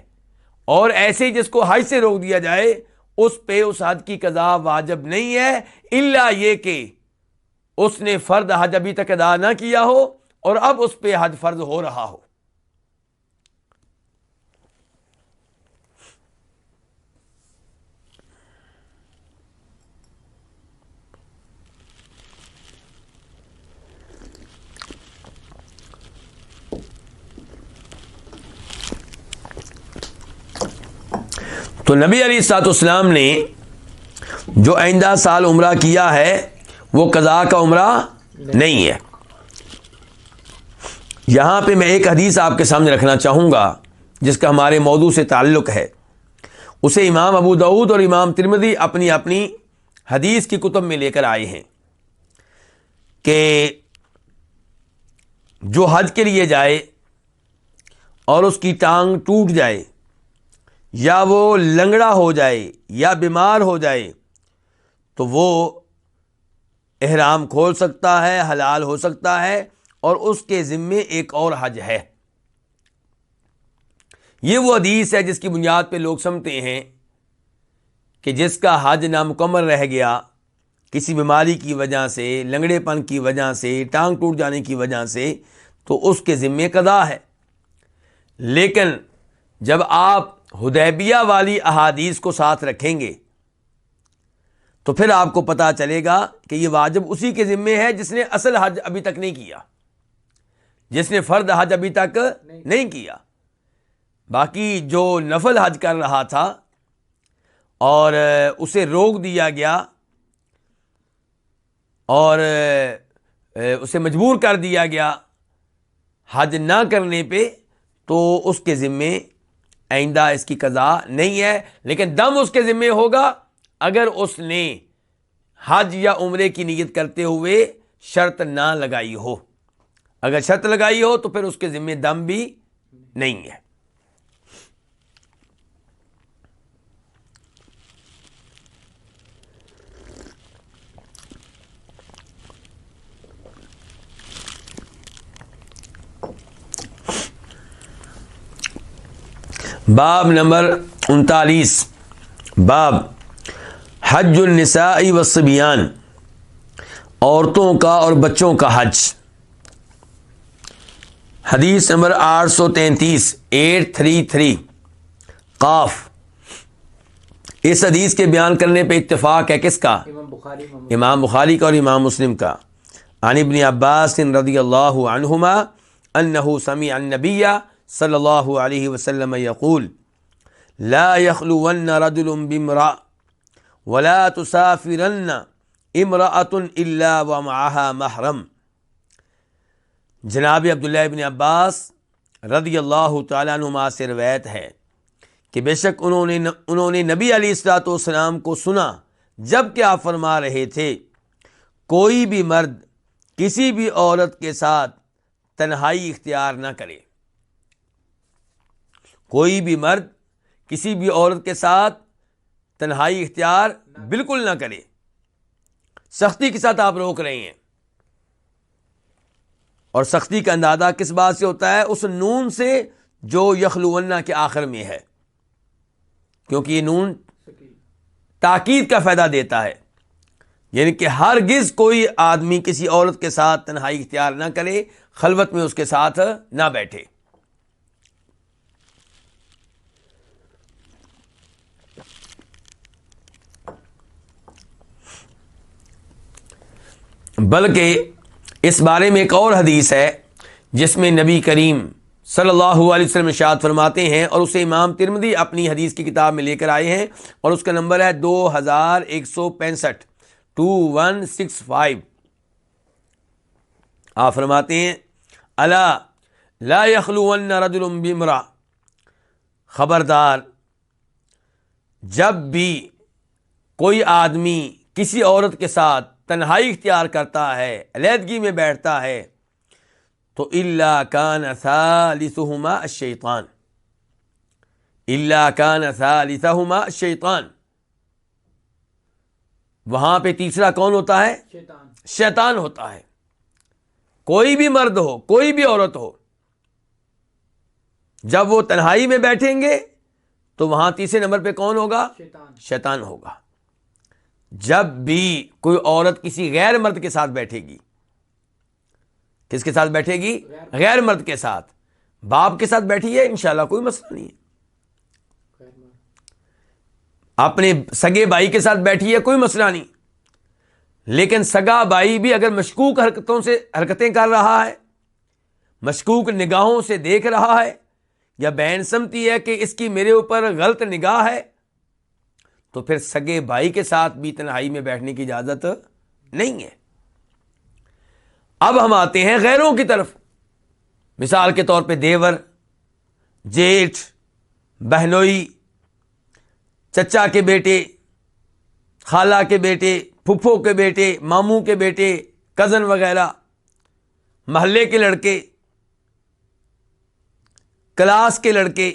S1: اور ایسے ہی جس کو حج سے روک دیا جائے اس پہ اس حج کی قضا واجب نہیں ہے، الا یہ کہ اس نے فرض حج ابھی تک ادا نہ کیا ہو اور اب اس پہ حج فرض ہو رہا ہو۔ تو نبی علیہ الصلوۃ والسلام نے جو آئندہ سال عمرہ کیا ہے وہ قضا کا عمرہ نہیں ہے۔ یہاں پہ میں ایک حدیث آپ کے سامنے رکھنا چاہوں گا جس کا ہمارے موضوع سے تعلق ہے، اسے امام ابو داؤد اور امام ترمذی اپنی اپنی حدیث کی کتب میں لے کر آئے ہیں کہ جو حج کے لیے جائے اور اس کی ٹانگ ٹوٹ جائے یا وہ لنگڑا ہو جائے یا بیمار ہو جائے تو وہ احرام کھول سکتا ہے، حلال ہو سکتا ہے، اور اس کے ذمے ایک اور حج ہے۔ یہ وہ حدیث ہے جس کی بنیاد پہ لوگ سمجھتے ہیں کہ جس کا حج نامکمل رہ گیا کسی بیماری کی وجہ سے، لنگڑے پن کی وجہ سے، ٹانگ ٹوٹ جانے کی وجہ سے، تو اس کے ذمے قضا ہے۔ لیکن جب آپ حدیبیہ والی احادیث کو ساتھ رکھیں گے تو پھر آپ کو پتا چلے گا کہ یہ واجب اسی کے ذمے ہے جس نے اصل حج ابھی تک نہیں کیا، جس نے فرض حج ابھی تک نہیں کیا۔ باقی جو نفل حج کر رہا تھا اور اسے روک دیا گیا اور اسے مجبور کر دیا گیا حج نہ کرنے پہ، تو اس کے ذمے آئندہ اس کی قضا نہیں ہے، لیکن دم اس کے ذمے ہوگا اگر اس نے حج یا عمرے کی نیت کرتے ہوئے شرط نہ لگائی ہو۔ اگر شرط لگائی ہو تو پھر اس کے ذمے دم بھی نہیں ہے۔ باب نمبر 39، باب حج النساء والصبیان، عورتوں کا اور بچوں کا حج۔ حدیث نمبر 833 833 قاف۔ اس حدیث کے بیان کرنے پہ اتفاق ہے کس کا؟ امام بخاری کا اور امام مسلم کا۔ عن ابن عباس رضی اللہ عنہما انہ سمع النبی صلی اللہ علیہ وسلم یقول لا یخلون رجل بامرأ ولا تسافرن امرأة الا ومعها محرم۔ جناب عبداللہ ابن عباس رضی اللہ تعالیٰ عنہما سے روایت ہے کہ بے شک انہوں نے نبی علیہ الصلوۃ والسلام کو سنا جب کہ آپ فرما رہے تھے کوئی بھی مرد کسی بھی عورت کے ساتھ تنہائی اختیار نہ کرے، کوئی بھی مرد کسی بھی عورت کے ساتھ تنہائی اختیار بالکل نہ کرے. سختی کے ساتھ آپ روک رہے ہیں. اور سختی کا اندازہ کس بات سے ہوتا ہے؟ اس نون سے جو یخلون کے آخر میں ہے، کیونکہ یہ نون تاکید کا فائدہ دیتا ہے، یعنی کہ ہرگز کوئی آدمی کسی عورت کے ساتھ تنہائی اختیار نہ کرے، خلوت میں اس کے ساتھ نہ بیٹھے. بلکہ اس بارے میں ایک اور حدیث ہے جس میں نبی کریم صلی اللہ علیہ وسلم ارشاد فرماتے ہیں، اور اسے امام ترمذی اپنی حدیث کی کتاب میں لے کر آئے ہیں، اور اس کا نمبر ہے 2165 2165. آپ فرماتے ہیں الا لا یخلون رجل بامرأ، خبردار جب بھی کوئی آدمی کسی عورت کے ساتھ تنہائی اختیار کرتا ہے، علیحدگی میں بیٹھتا ہے، تو الا کان ثالثہما الشیطان، الا کان ثالثہما الشیطان، وہاں پہ تیسرا کون ہوتا ہے؟ شیطان ہوتا ہے. کوئی بھی مرد ہو، کوئی بھی عورت ہو، جب وہ تنہائی میں بیٹھیں گے تو وہاں تیسرے نمبر پہ کون ہوگا؟ شیطان ہوگا. جب بھی کوئی عورت کسی غیر مرد کے ساتھ بیٹھے گی، کس کے ساتھ بیٹھے گی؟ غیر مرد کے ساتھ. باپ کے ساتھ بیٹھی ہے انشاءاللہ کوئی مسئلہ نہیں ہے، اپنے سگے بھائی کے ساتھ بیٹھی ہے کوئی مسئلہ نہیں، لیکن سگا بھائی بھی اگر مشکوک حرکتیں کر رہا ہے، مشکوک نگاہوں سے دیکھ رہا ہے، یا بہن سمجھتی ہے کہ اس کی میرے اوپر غلط نگاہ ہے، تو پھر سگے بھائی کے ساتھ بھی تنہائی میں بیٹھنے کی اجازت نہیں ہے. اب ہم آتے ہیں غیروں کی طرف. مثال کے طور پہ دیور، جیٹھ، بہنوئی، چچا کے بیٹے، خالہ کے بیٹے، پھپھو کے بیٹے، ماموں کے بیٹے، کزن وغیرہ، محلے کے لڑکے، کلاس کے لڑکے.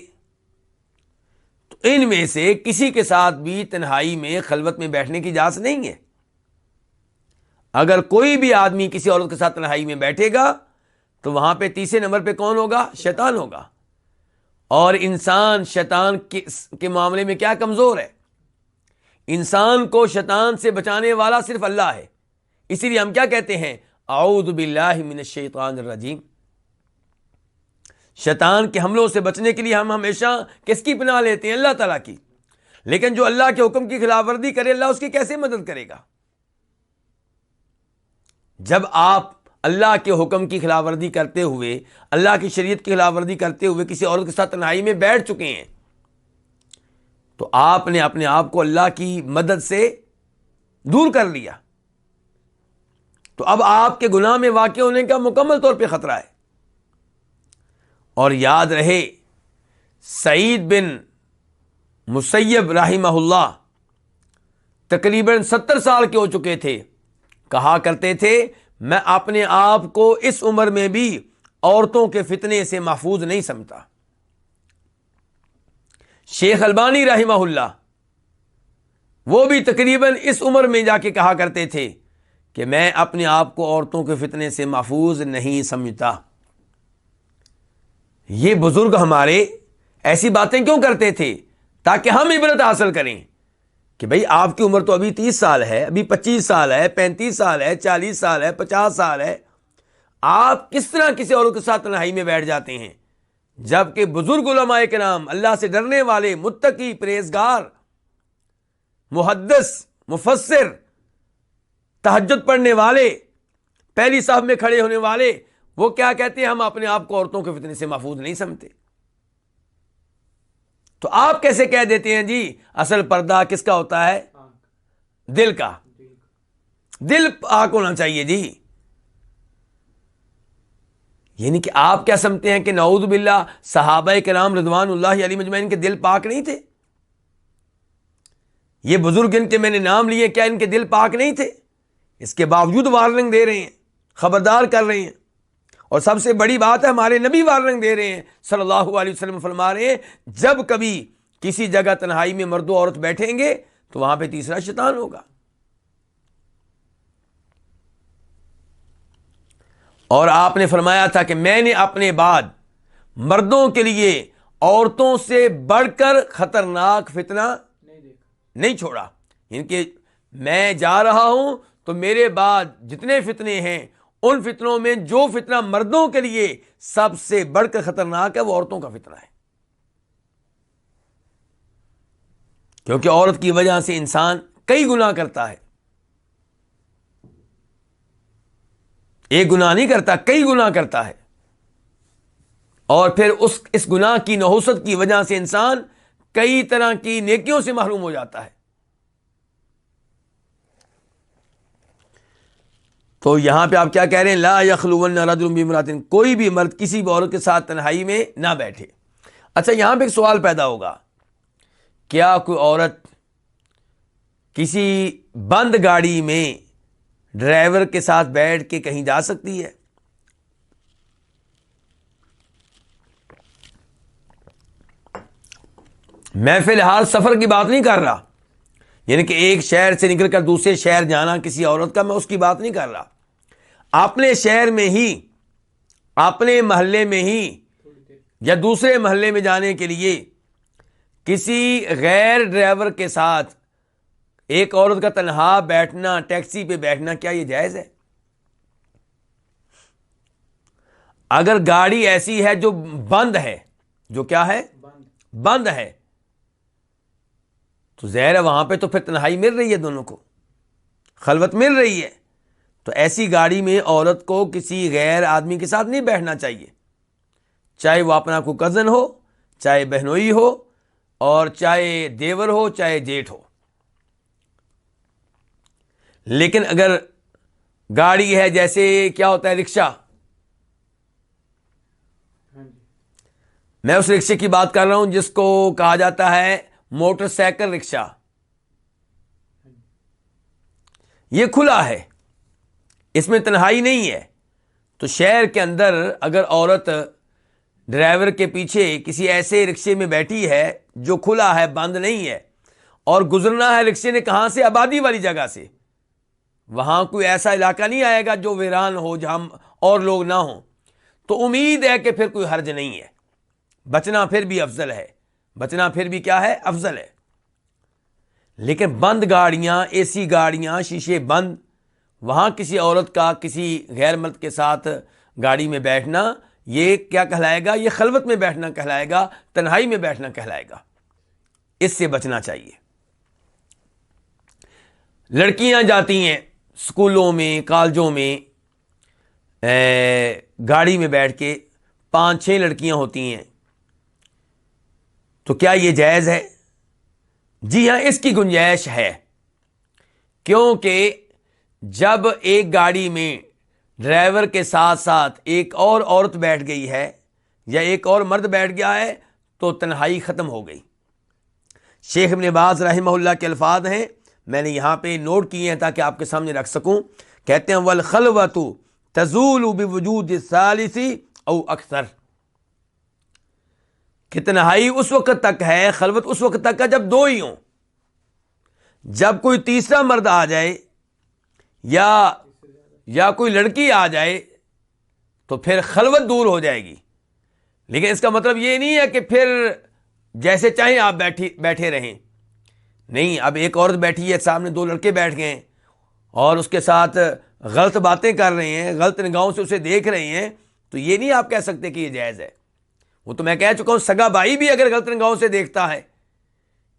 S1: تو ان میں سے کسی کے ساتھ بھی تنہائی میں خلوت میں بیٹھنے کی اجازت نہیں ہے. اگر کوئی بھی آدمی کسی عورت کے ساتھ تنہائی میں بیٹھے گا تو وہاں پہ تیسرے نمبر پہ کون ہوگا؟ شیطان ہوگا. اور انسان شیطان کے معاملے میں کیا کمزور ہے؟ انسان کو شیطان سے بچانے والا صرف اللہ ہے. اسی لیے ہم کیا کہتے ہیں؟ اعوذ باللہ من الشیطان الرجیم. شیطان کے حملوں سے بچنے کے لیے ہم ہمیشہ کس کی پناہ لیتے ہیں؟ اللہ تعالیٰ کی. لیکن جو اللہ کے حکم کی خلاف ورزی کرے، اللہ اس کی کیسے مدد کرے گا؟ جب آپ اللہ کے حکم کی خلاف ورزی کرتے ہوئے، اللہ کی شریعت کی خلاف ورزی کرتے ہوئے کسی عورت کے ساتھ تنہائی میں بیٹھ چکے ہیں، تو آپ نے اپنے آپ کو اللہ کی مدد سے دور کر لیا. تو اب آپ کے گناہ میں واقع ہونے کا مکمل طور پہ خطرہ ہے. اور یاد رہے سعید بن مسیب رحمہ اللہ تقریباً 70 سال کے ہو چکے تھے، کہا کرتے تھے میں اپنے آپ کو اس عمر میں بھی عورتوں کے فتنے سے محفوظ نہیں سمجھتا. شیخ البانی رحمہ اللہ وہ بھی تقریباً اس عمر میں جا کے کہا کرتے تھے کہ میں اپنے آپ کو عورتوں کے فتنے سے محفوظ نہیں سمجھتا. یہ بزرگ ہمارے ایسی باتیں کیوں کرتے تھے؟ تاکہ ہم عبرت حاصل کریں کہ بھئی آپ کی عمر تو ابھی 30 سال ہے، ابھی 25 سال ہے، 35 سال ہے، 40 سال ہے، 50 سال ہے، آپ کس طرح کسی اور کے ساتھ تنہائی میں بیٹھ جاتے ہیں؟ جبکہ بزرگ علماء کرام، اللہ سے ڈرنے والے، متقی، پرہیزگار، محدث، مفسر، تہجد پڑھنے والے، پہلی صف میں کھڑے ہونے والے، وہ کیا کہتے ہیں؟ ہم اپنے آپ کو عورتوں کے فتنے سے محفوظ نہیں سمجھتے. تو آپ کیسے کہہ دیتے ہیں جی اصل پردہ کس کا ہوتا ہے؟ دل کا. دل پاک ہونا چاہیے جی. یعنی کہ آپ کیا سمجھتے ہیں کہ نعوذ باللہ صحابہ کرام رضوان اللہ علیہم اجمعین کے دل پاک نہیں تھے؟ یہ بزرگ ان کے میں نے نام لیے، کیا ان کے دل پاک نہیں تھے؟ اس کے باوجود وارننگ دے رہے ہیں، خبردار کر رہے ہیں. اور سب سے بڑی بات ہے ہمارے نبی وارننگ دے رہے ہیں صلی اللہ علیہ وسلم، فرما رہے ہیں جب کبھی کسی جگہ تنہائی میں مرد و عورت بیٹھیں گے تو وہاں پہ تیسرا شیطان ہوگا. اور آپ نے فرمایا تھا کہ میں نے اپنے بعد مردوں کے لیے عورتوں سے بڑھ کر خطرناک فتنہ نہیں چھوڑا. یعنی کہ میں جا رہا ہوں تو میرے بعد جتنے فتنے ہیں ان فتنوں میں جو فتنہ مردوں کے لیے سب سے بڑھ کر خطرناک ہے وہ عورتوں کا فتنہ ہے. کیونکہ عورت کی وجہ سے انسان کئی گناہ کرتا ہے. ایک گناہ نہیں کرتا، کئی گناہ کرتا ہے. اور پھر اس گناہ کی نحوست کی وجہ سے انسان کئی طرح کی نیکیوں سے محروم ہو جاتا ہے. تو یہاں پہ آپ کیا کہہ رہے ہیں؟ لا یخلون رجل بامرأۃ، کوئی بھی مرد کسی بھی عورت کے ساتھ تنہائی میں نہ بیٹھے. اچھا، یہاں پہ ایک سوال پیدا ہوگا، کیا کوئی عورت کسی بند گاڑی میں ڈرائیور کے ساتھ بیٹھ کے کہیں جا سکتی ہے؟ میں فی الحال سفر کی بات نہیں کر رہا، یعنی کہ ایک شہر سے نکل کر دوسرے شہر جانا کسی عورت کا، میں اس کی بات نہیں کر رہا. اپنے شہر میں ہی، اپنے محلے میں ہی یا دوسرے محلے میں جانے کے لیے کسی غیر ڈرائیور کے ساتھ ایک عورت کا تنہا بیٹھنا، ٹیکسی پہ بیٹھنا، کیا یہ جائز ہے؟ اگر گاڑی ایسی ہے جو بند ہے، جو کیا ہے؟ بند ہے، تو ظاہر ہے وہاں پہ تو پھر تنہائی مل رہی ہے، دونوں کو خلوت مل رہی ہے. تو ایسی گاڑی میں عورت کو کسی غیر آدمی کے ساتھ نہیں بیٹھنا چاہیے، چاہے وہ اپنا کوئی کزن ہو، چاہے بہنوئی ہو، اور چاہے دیور ہو، چاہے جیٹھ ہو. لیکن اگر گاڑی ہے، جیسے کیا ہوتا ہے رکشہ، میں اس رکشے کی بات کر رہا ہوں جس کو کہا جاتا ہے موٹر سائیکل رکشہ، یہ کھلا ہے، اس میں تنہائی نہیں ہے. تو شہر کے اندر اگر عورت ڈرائیور کے پیچھے کسی ایسے رکشے میں بیٹھی ہے جو کھلا ہے، بند نہیں ہے، اور گزرنا ہے رکشے نے کہاں سے؟ آبادی والی جگہ سے، وہاں کوئی ایسا علاقہ نہیں آئے گا جو ویران ہو، جہاں اور لوگ نہ ہوں، تو امید ہے کہ پھر کوئی حرج نہیں ہے، بچنا پھر بھی افضل ہے، بچنا پھر بھی کیا ہے؟ افضل ہے. لیکن بند گاڑیاں، اے سی گاڑیاں، شیشے بند، وہاں کسی عورت کا کسی غیر مرد کے ساتھ گاڑی میں بیٹھنا، یہ کیا کہلائے گا؟ یہ خلوت میں بیٹھنا کہلائے گا، تنہائی میں بیٹھنا کہلائے گا. اس سے بچنا چاہیے. لڑکیاں جاتی ہیں اسکولوں میں، کالجوں میں، گاڑی میں بیٹھ کے 5-6 لڑکیاں ہوتی ہیں، تو کیا یہ جائز ہے؟ جی ہاں، اس کی گنجائش ہے، کیونکہ جب ایک گاڑی میں ڈرائیور کے ساتھ ساتھ ایک اور عورت بیٹھ گئی ہے یا ایک اور مرد بیٹھ گیا ہے تو تنہائی ختم ہو گئی. شیخ ابن باز رحمہ اللہ کے الفاظ ہیں، میں نے یہاں پہ نوٹ کیے ہیں تاکہ آپ کے سامنے رکھ سکوں. کہتے ہیں والخلوۃ تزول بوجود الثالث او اکثر، کہ تنہائی اس وقت تک ہے، خلوت اس وقت تک ہے جب دو ہی ہوں. جب کوئی تیسرا مرد آ جائے یا کوئی لڑکی آ جائے تو پھر خلوت دور ہو جائے گی. لیکن اس کا مطلب یہ نہیں ہے کہ پھر جیسے چاہیں آپ بیٹھے رہیں. نہیں، اب ایک عورت بیٹھی ہے، سامنے 2 لڑکے بیٹھ گئے ہیں اور اس کے ساتھ غلط باتیں کر رہے ہیں، غلط نگاہوں سے اسے دیکھ رہے ہیں، تو یہ نہیں آپ کہہ سکتے کہ یہ جائز ہے. وہ تو میں کہہ چکا ہوں، سگا بھائی بھی اگر غلط نگاہوں سے دیکھتا ہے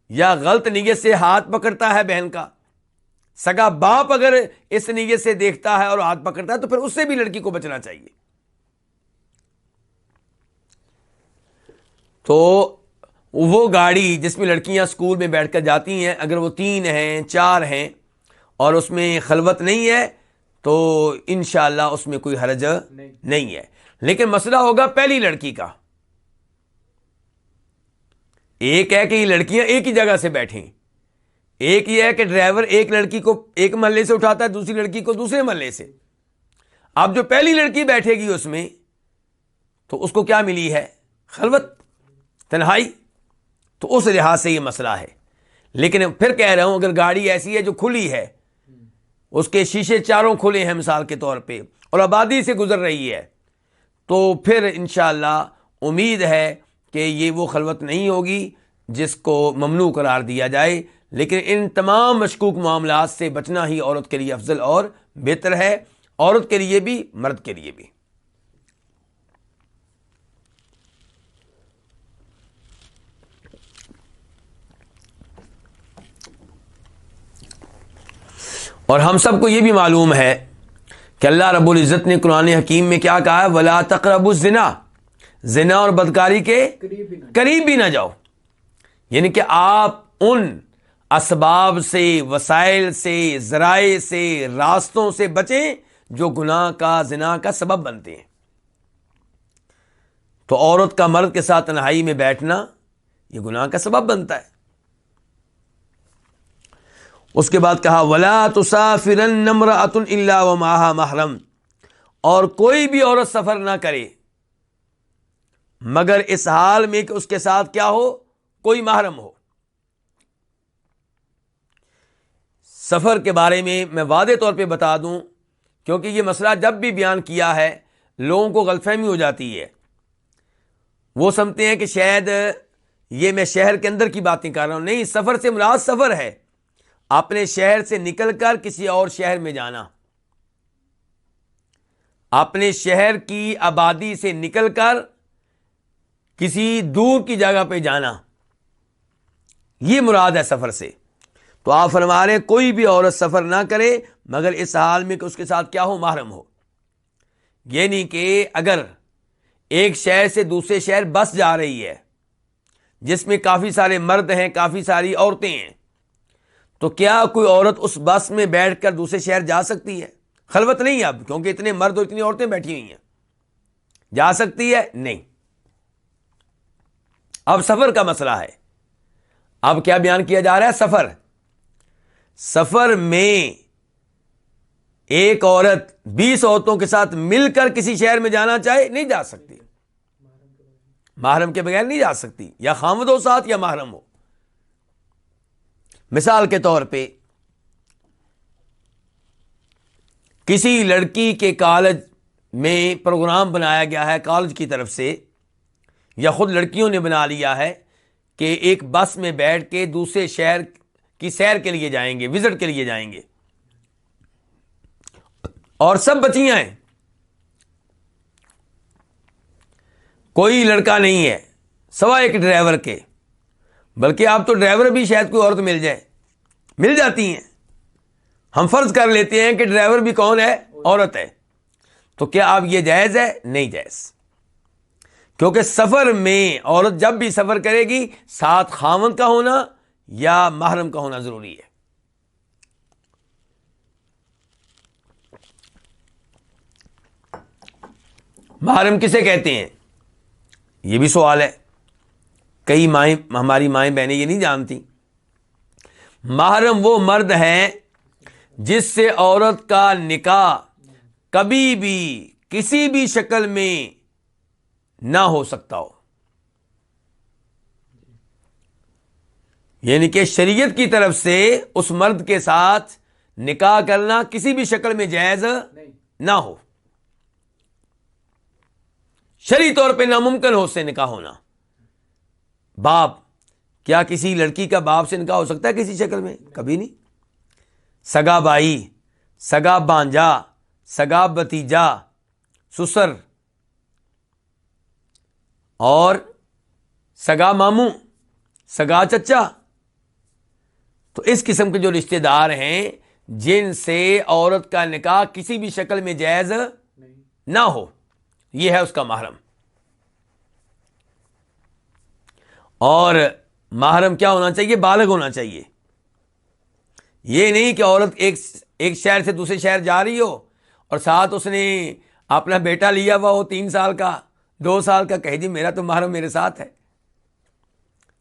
S1: یا غلط نیت سے ہاتھ پکڑتا ہے بہن کا، سگا باپ اگر اس نیت سے دیکھتا ہے اور ہاتھ پکڑتا ہے، تو پھر اس سے بھی لڑکی کو بچنا چاہیے. تو وہ گاڑی جس میں لڑکیاں اسکول میں بیٹھ کر جاتی ہیں، اگر وہ 3 ہیں، 4 ہیں اور اس میں خلوت نہیں ہے تو انشاءاللہ اس میں کوئی حرج نہیں ہے. لیکن مسئلہ ہوگا پہلی لڑکی کا. ایک ہے کہ یہ لڑکیاں ایک ہی جگہ سے بیٹھیں، ایک یہ ہے کہ ڈرائیور ایک لڑکی کو ایک محلے سے اٹھاتا ہے، دوسری لڑکی کو دوسرے محلے سے. اب جو پہلی لڑکی بیٹھے گی اس میں، تو اس کو کیا ملی ہے؟ خلوت، تنہائی. تو اس لحاظ سے یہ مسئلہ ہے. لیکن پھر کہہ رہا ہوں اگر گاڑی ایسی ہے جو کھلی ہے، اس کے شیشے چاروں کھلے ہیں مثال کے طور پہ، اور آبادی سے گزر رہی ہے، تو پھر انشاءاللہ امید ہے کہ یہ وہ خلوت نہیں ہوگی جس کو ممنوع قرار دیا جائے، لیکن ان تمام مشکوک معاملات سے بچنا ہی عورت کے لیے افضل اور بہتر ہے، عورت کے لیے بھی مرد کے لیے بھی۔ اور ہم سب کو یہ بھی معلوم ہے کہ اللہ رب العزت نے قرآن حکیم میں کیا کہا ہے، وَلَا تَقْرَبُوا الزِّنَا، زنا اور بدکاری کے قریب بھی نہ جاؤ، یعنی کہ آپ ان اسباب سے، وسائل سے، ذرائع سے، راستوں سے بچیں جو گناہ کا، زنا کا سبب بنتے ہیں۔ تو عورت کا مرد کے ساتھ تنہائی میں بیٹھنا یہ گناہ کا سبب بنتا ہے۔ اس کے بعد کہا وَلَا تُسَافِرَنَّ امْرَأَةٌ إِلَّا وَمَعَهَا مَحْرَمٌ، اور کوئی بھی عورت سفر نہ کرے مگر اس حال میں کہ اس کے ساتھ کیا ہو، کوئی محرم ہو۔ سفر کے بارے میں واضح طور پہ بتا دوں، کیونکہ یہ مسئلہ جب بھی بیان کیا ہے لوگوں کو غلط فہمی ہو جاتی ہے، وہ سمجھتے ہیں کہ شاید یہ میں شہر کے اندر کی باتیں کر رہا ہوں، نہیں، سفر سے مراد سفر ہے، اپنے شہر سے نکل کر کسی اور شہر میں جانا، اپنے شہر کی آبادی سے نکل کر کسی دور کی جگہ پہ جانا، یہ مراد ہے سفر سے۔ تو آپ فرما رہے ہیں کوئی بھی عورت سفر نہ کرے مگر اس حال میں کہ اس کے ساتھ کیا ہو، محرم ہو۔ یعنی کہ اگر ایک شہر سے دوسرے شہر بس جا رہی ہے جس میں کافی سارے مرد ہیں، کافی ساری عورتیں ہیں، تو کیا کوئی عورت اس بس میں بیٹھ کر دوسرے شہر جا سکتی ہے؟ خلوت نہیں اب، کیونکہ اتنے مرد اور اتنی عورتیں بیٹھی ہوئی ہیں، جا سکتی ہے؟ نہیں۔ اب سفر کا مسئلہ ہے، اب کیا بیان کیا جا رہا ہے؟ سفر میں ایک عورت 20 عورتوں کے ساتھ مل کر کسی شہر میں جانا چاہے نہیں جا سکتی، محرم کے بغیر نہیں جا سکتی، یا خامد ہو ساتھ یا محرم ہو۔ مثال کے طور پہ کسی لڑکی کے کالج میں پروگرام بنایا گیا ہے کالج کی طرف سے، یا خود لڑکیوں نے بنا لیا ہے کہ ایک بس میں بیٹھ کے دوسرے شہر کی سیر کے لیے جائیں گے، وزٹ کے لیے جائیں گے، اور سب بچیاں ہیں، کوئی لڑکا نہیں ہے سوائے ایک ڈرائیور کے، بلکہ آپ تو ڈرائیور بھی شاید کوئی عورت مل جائے، مل جاتی ہیں، ہم فرض کر لیتے ہیں کہ ڈرائیور بھی کون ہے، عورت ہے، تو کیا اب یہ جائز ہے؟ نہیں جائز، کیونکہ سفر میں عورت جب بھی سفر کرے گی ساتھ خاوند کا ہونا یا محرم کا ہونا ضروری ہے۔ محرم کسے کہتے ہیں یہ بھی سوال ہے، کئی مائیں، ہماری مائیں بہنیں یہ نہیں جانتی۔ محرم وہ مرد ہیں جس سے عورت کا نکاح کبھی بھی کسی بھی شکل میں نہ ہو سکتا ہو، یعنی کہ شریعت کی طرف سے اس مرد کے ساتھ نکاح کرنا کسی بھی شکل میں جائز نہ ہو، شرعی طور پہ ناممکن ہو اس سے نکاح ہونا۔ باپ، کیا کسی لڑکی کا باپ سے نکاح ہو سکتا ہے کسی شکل میں؟ کبھی نہیں۔ سگا بھائی، سگا بانجا، سگا بھتیجا، سسر اور سگا ماموں، سگا چچا، تو اس قسم کے جو رشتہ دار ہیں جن سے عورت کا نکاح کسی بھی شکل میں جائز نہ ہو، یہ ہے اس کا محرم۔ اور محرم کیا ہونا چاہیے؟ بالغ ہونا چاہیے۔ یہ نہیں کہ عورت ایک شہر سے دوسرے شہر جا رہی ہو اور ساتھ اس نے اپنا بیٹا لیا ہوا ہو 3 سال کا، 2 سال کا، کہے جی میرا تو محرم میرے ساتھ ہے۔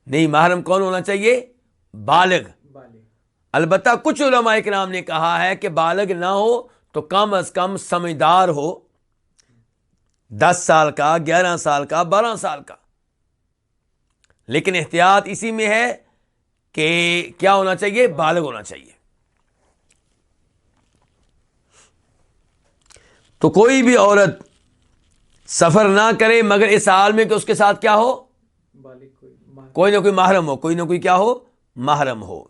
S1: نہیں، محرم کون ہونا چاہیے؟ بالغ۔ البتہ کچھ علماء کرام نے کہا ہے کہ بالغ نہ ہو تو کم از کم سمجھدار ہو، 10 سال کا، 11 سال کا، 12 سال کا، لیکن احتیاط اسی میں ہے کہ کیا ہونا چاہیے؟ بالغ ہونا چاہیے. تو کوئی بھی عورت سفر نہ کرے مگر اس حال میں کہ اس کے ساتھ کیا ہو؟ کوئی نہ کوئی محرم ہو، کوئی نہ کوئی کیا ہو؟ محرم ہو.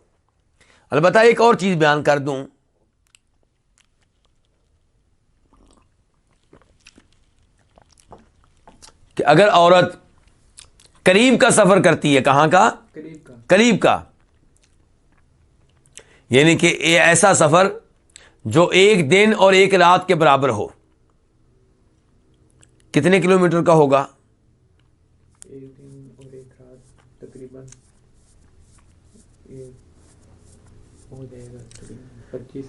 S1: البتہ ایک اور چیز بیان کر دوں کہ اگر عورت قریب کا سفر کرتی ہے، کہاں کا؟ قریب کا، یعنی کہ ایسا سفر جو 1 دن اور 1 رات کے برابر ہو. کتنے کلومیٹر کا ہوگا؟
S2: 1 دن اور 1 رات تقریباً ہو جائے گا 25.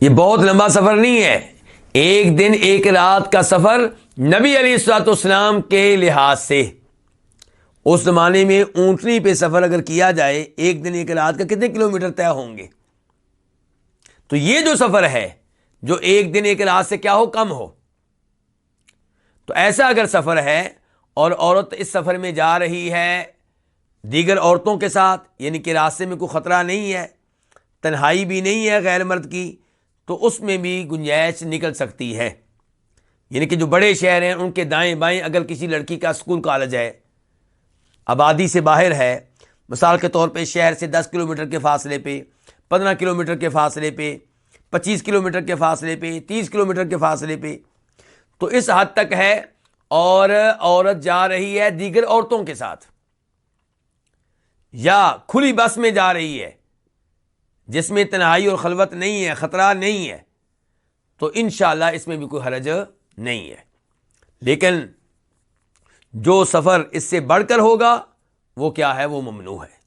S1: یہ بہت لمبا سفر نہیں ہے. 1 دن 1 رات کا سفر نبی علیہ الصلوۃ والسلام کے لحاظ سے اس زمانے میں اونٹنی پہ سفر اگر کیا جائے 1 دن 1 رات کا کتنے کلومیٹر طے ہوں گے؟ تو یہ جو سفر ہے جو 1 دن 1 رات سے کیا ہو؟ کم ہو. تو ایسا اگر سفر ہے اور عورت اس سفر میں جا رہی ہے دیگر عورتوں کے ساتھ، یعنی کہ راستے میں کوئی خطرہ نہیں ہے، تنہائی بھی نہیں ہے غیر مرد کی، تو اس میں بھی گنجائش نکل سکتی ہے. یعنی کہ جو بڑے شہر ہیں ان کے دائیں بائیں اگر کسی لڑکی کا اسکول کالج ہے، آبادی سے باہر ہے، مثال کے طور پہ شہر سے 10 کلومیٹر کے فاصلے پہ، 15 کلومیٹر کے فاصلے پہ، 25 کلومیٹر کے فاصلے پہ، 30 کلومیٹر کے فاصلے پہ، تو اس حد تک ہے. اور عورت جا رہی ہے دیگر عورتوں کے ساتھ یا کھلی بس میں جا رہی ہے جس میں تنہائی اور خلوت نہیں ہے، خطرہ نہیں ہے، تو انشاءاللہ اس میں بھی کوئی حرج نہیں ہے. لیکن جو سفر اس سے بڑھ کر ہوگا وہ کیا ہے؟ وہ ممنوع ہے.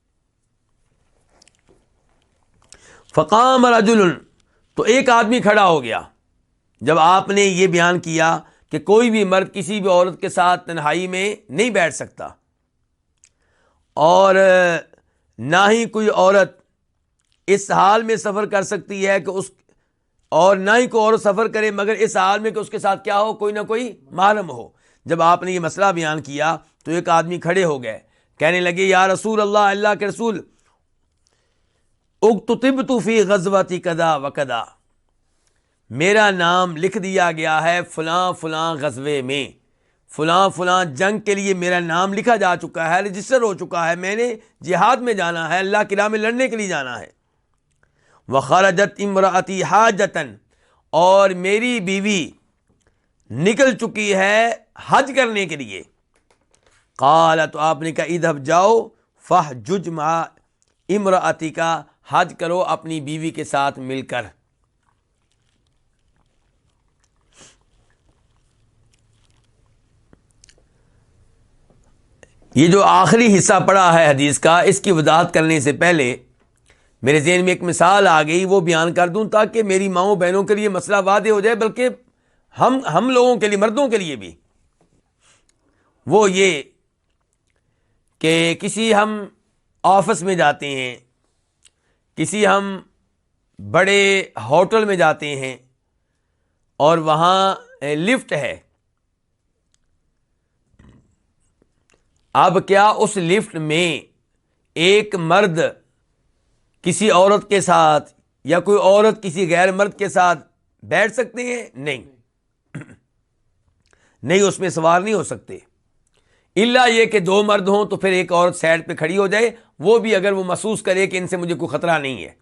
S1: فقام رجل، تو ایک آدمی کھڑا ہو گیا جب آپ نے یہ بیان کیا کہ کوئی بھی مرد کسی بھی عورت کے ساتھ تنہائی میں نہیں بیٹھ سکتا، اور نہ ہی کوئی عورت اس حال میں سفر کر سکتی ہے کہ اس، اور نہ ہی کوئی عورت سفر کرے مگر اس حال میں کہ اس کے ساتھ کیا ہو؟ کوئی نہ کوئی محرم ہو. جب آپ نے یہ مسئلہ بیان کیا تو ایک آدمی کھڑے ہو گئے، کہنے لگے یا رسول اللہ، اللہ کے رسول، اکتتبت فی غزوۃ کذا و کذا، میرا نام لکھ دیا گیا ہے فلاں فلاں غزوے میں، فلاں فلاں جنگ کے لیے میرا نام لکھا جا چکا ہے، رجسٹر ہو چکا ہے، میں نے جہاد میں جانا ہے، اللہ کی راہ میں لڑنے کے لیے جانا ہے. وخرجت امرأتی حاجتاً، اور میری بیوی نکل چکی ہے حج کرنے کے لیے. قال، تو آپ نے کہا اذهب، جاؤ، فاحجج مع امرأتک، حج کرو اپنی بیوی کے ساتھ مل کر. یہ جو آخری حصہ پڑا ہے حدیث کا، اس کی وضاحت کرنے سے پہلے میرے ذہن میں ایک مثال آ گئی، وہ بیان کر دوں تاکہ میری ماؤں بہنوں کے لیے مسئلہ واضح ہو جائے، بلکہ ہم لوگوں کے لیے، مردوں کے لیے بھی. وہ یہ کہ کسی ہم آفس میں جاتے ہیں، کسی ہم بڑے ہوٹل میں جاتے ہیں اور وہاں لفٹ ہے. اب کیا اس لفٹ میں ایک مرد کسی عورت کے ساتھ یا کوئی عورت کسی غیر مرد کے ساتھ بیٹھ سکتے ہیں؟ نہیں نہیں، اس میں سوار نہیں ہو سکتے، الا یہ کہ 2 مرد ہوں تو پھر ایک عورت سائڈ پہ کھڑی ہو جائے، وہ بھی اگر وہ محسوس کرے کہ ان سے مجھے کوئی خطرہ نہیں ہے،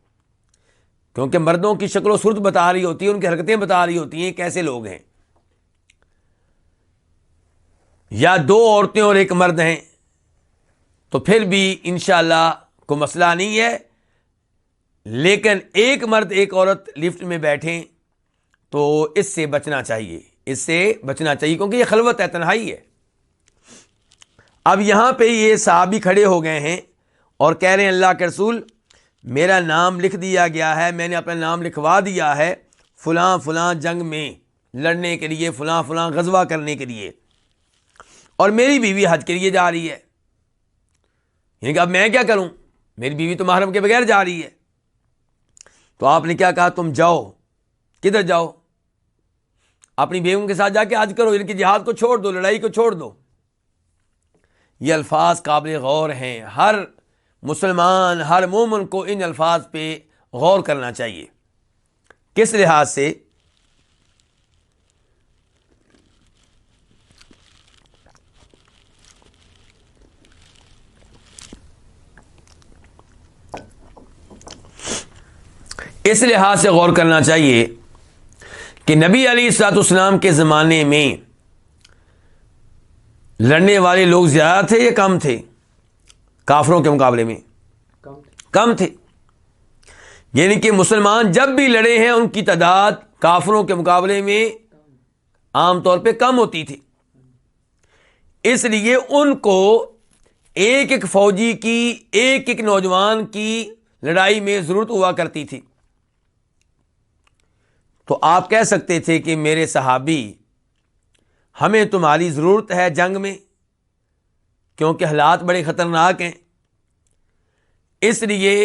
S1: کیونکہ مردوں کی شکل و صورت بتا رہی ہوتی ہے، ان کی حرکتیں بتا رہی ہوتی ہیں کیسے لوگ ہیں. یا 2 عورتیں اور ایک مرد ہیں تو پھر بھی انشاءاللہ کوئی مسئلہ نہیں ہے. لیکن ایک مرد ایک عورت لفٹ میں بیٹھیں تو اس سے بچنا چاہیے، اس سے بچنا چاہیے، کیونکہ یہ خلوت ہے، تنہائی ہے. اب یہاں پہ یہ صحابی کھڑے ہو گئے ہیں اور کہہ رہے ہیں اللہ کے رسول، میرا نام لکھ دیا گیا ہے، میں نے اپنا نام لکھوا دیا ہے فلاں فلاں جنگ میں لڑنے کے لیے، فلاں فلاں غزوہ کرنے کے لیے، اور میری بیوی حج کے لیے جا رہی ہے. یعنی کہ اب میں کیا کروں؟ میری بیوی تو محرم کے بغیر جا رہی ہے. تو آپ نے کیا کہا؟ تم جاؤ. کدھر جاؤ؟ اپنی بیویوں کے ساتھ جا کے حج کرو، یعنی کہ جہاد کو چھوڑ دو، لڑائی کو چھوڑ دو. یہ الفاظ قابل غور ہیں، ہر مسلمان ہر مومن کو ان الفاظ پہ غور کرنا چاہیے. کس لحاظ سے؟ اس لحاظ سے غور کرنا چاہیے کہ نبی علیہ الصلوۃ والسلام کے زمانے میں لڑنے والے لوگ زیادہ تھے یا کم تھے؟ کافروں کے مقابلے میں کم تھے. یعنی کہ مسلمان جب بھی لڑے ہیں ان کی تعداد کافروں کے مقابلے میں عام طور پہ کم ہوتی تھی. اس لیے ان کو ایک ایک فوجی کی، ایک ایک نوجوان کی لڑائی میں ضرورت ہوا کرتی تھی. تو آپ کہہ سکتے تھے کہ میرے صحابی، ہمیں تمہاری ضرورت ہے جنگ میں، کیونکہ حالات بڑے خطرناک ہیں. اس لیے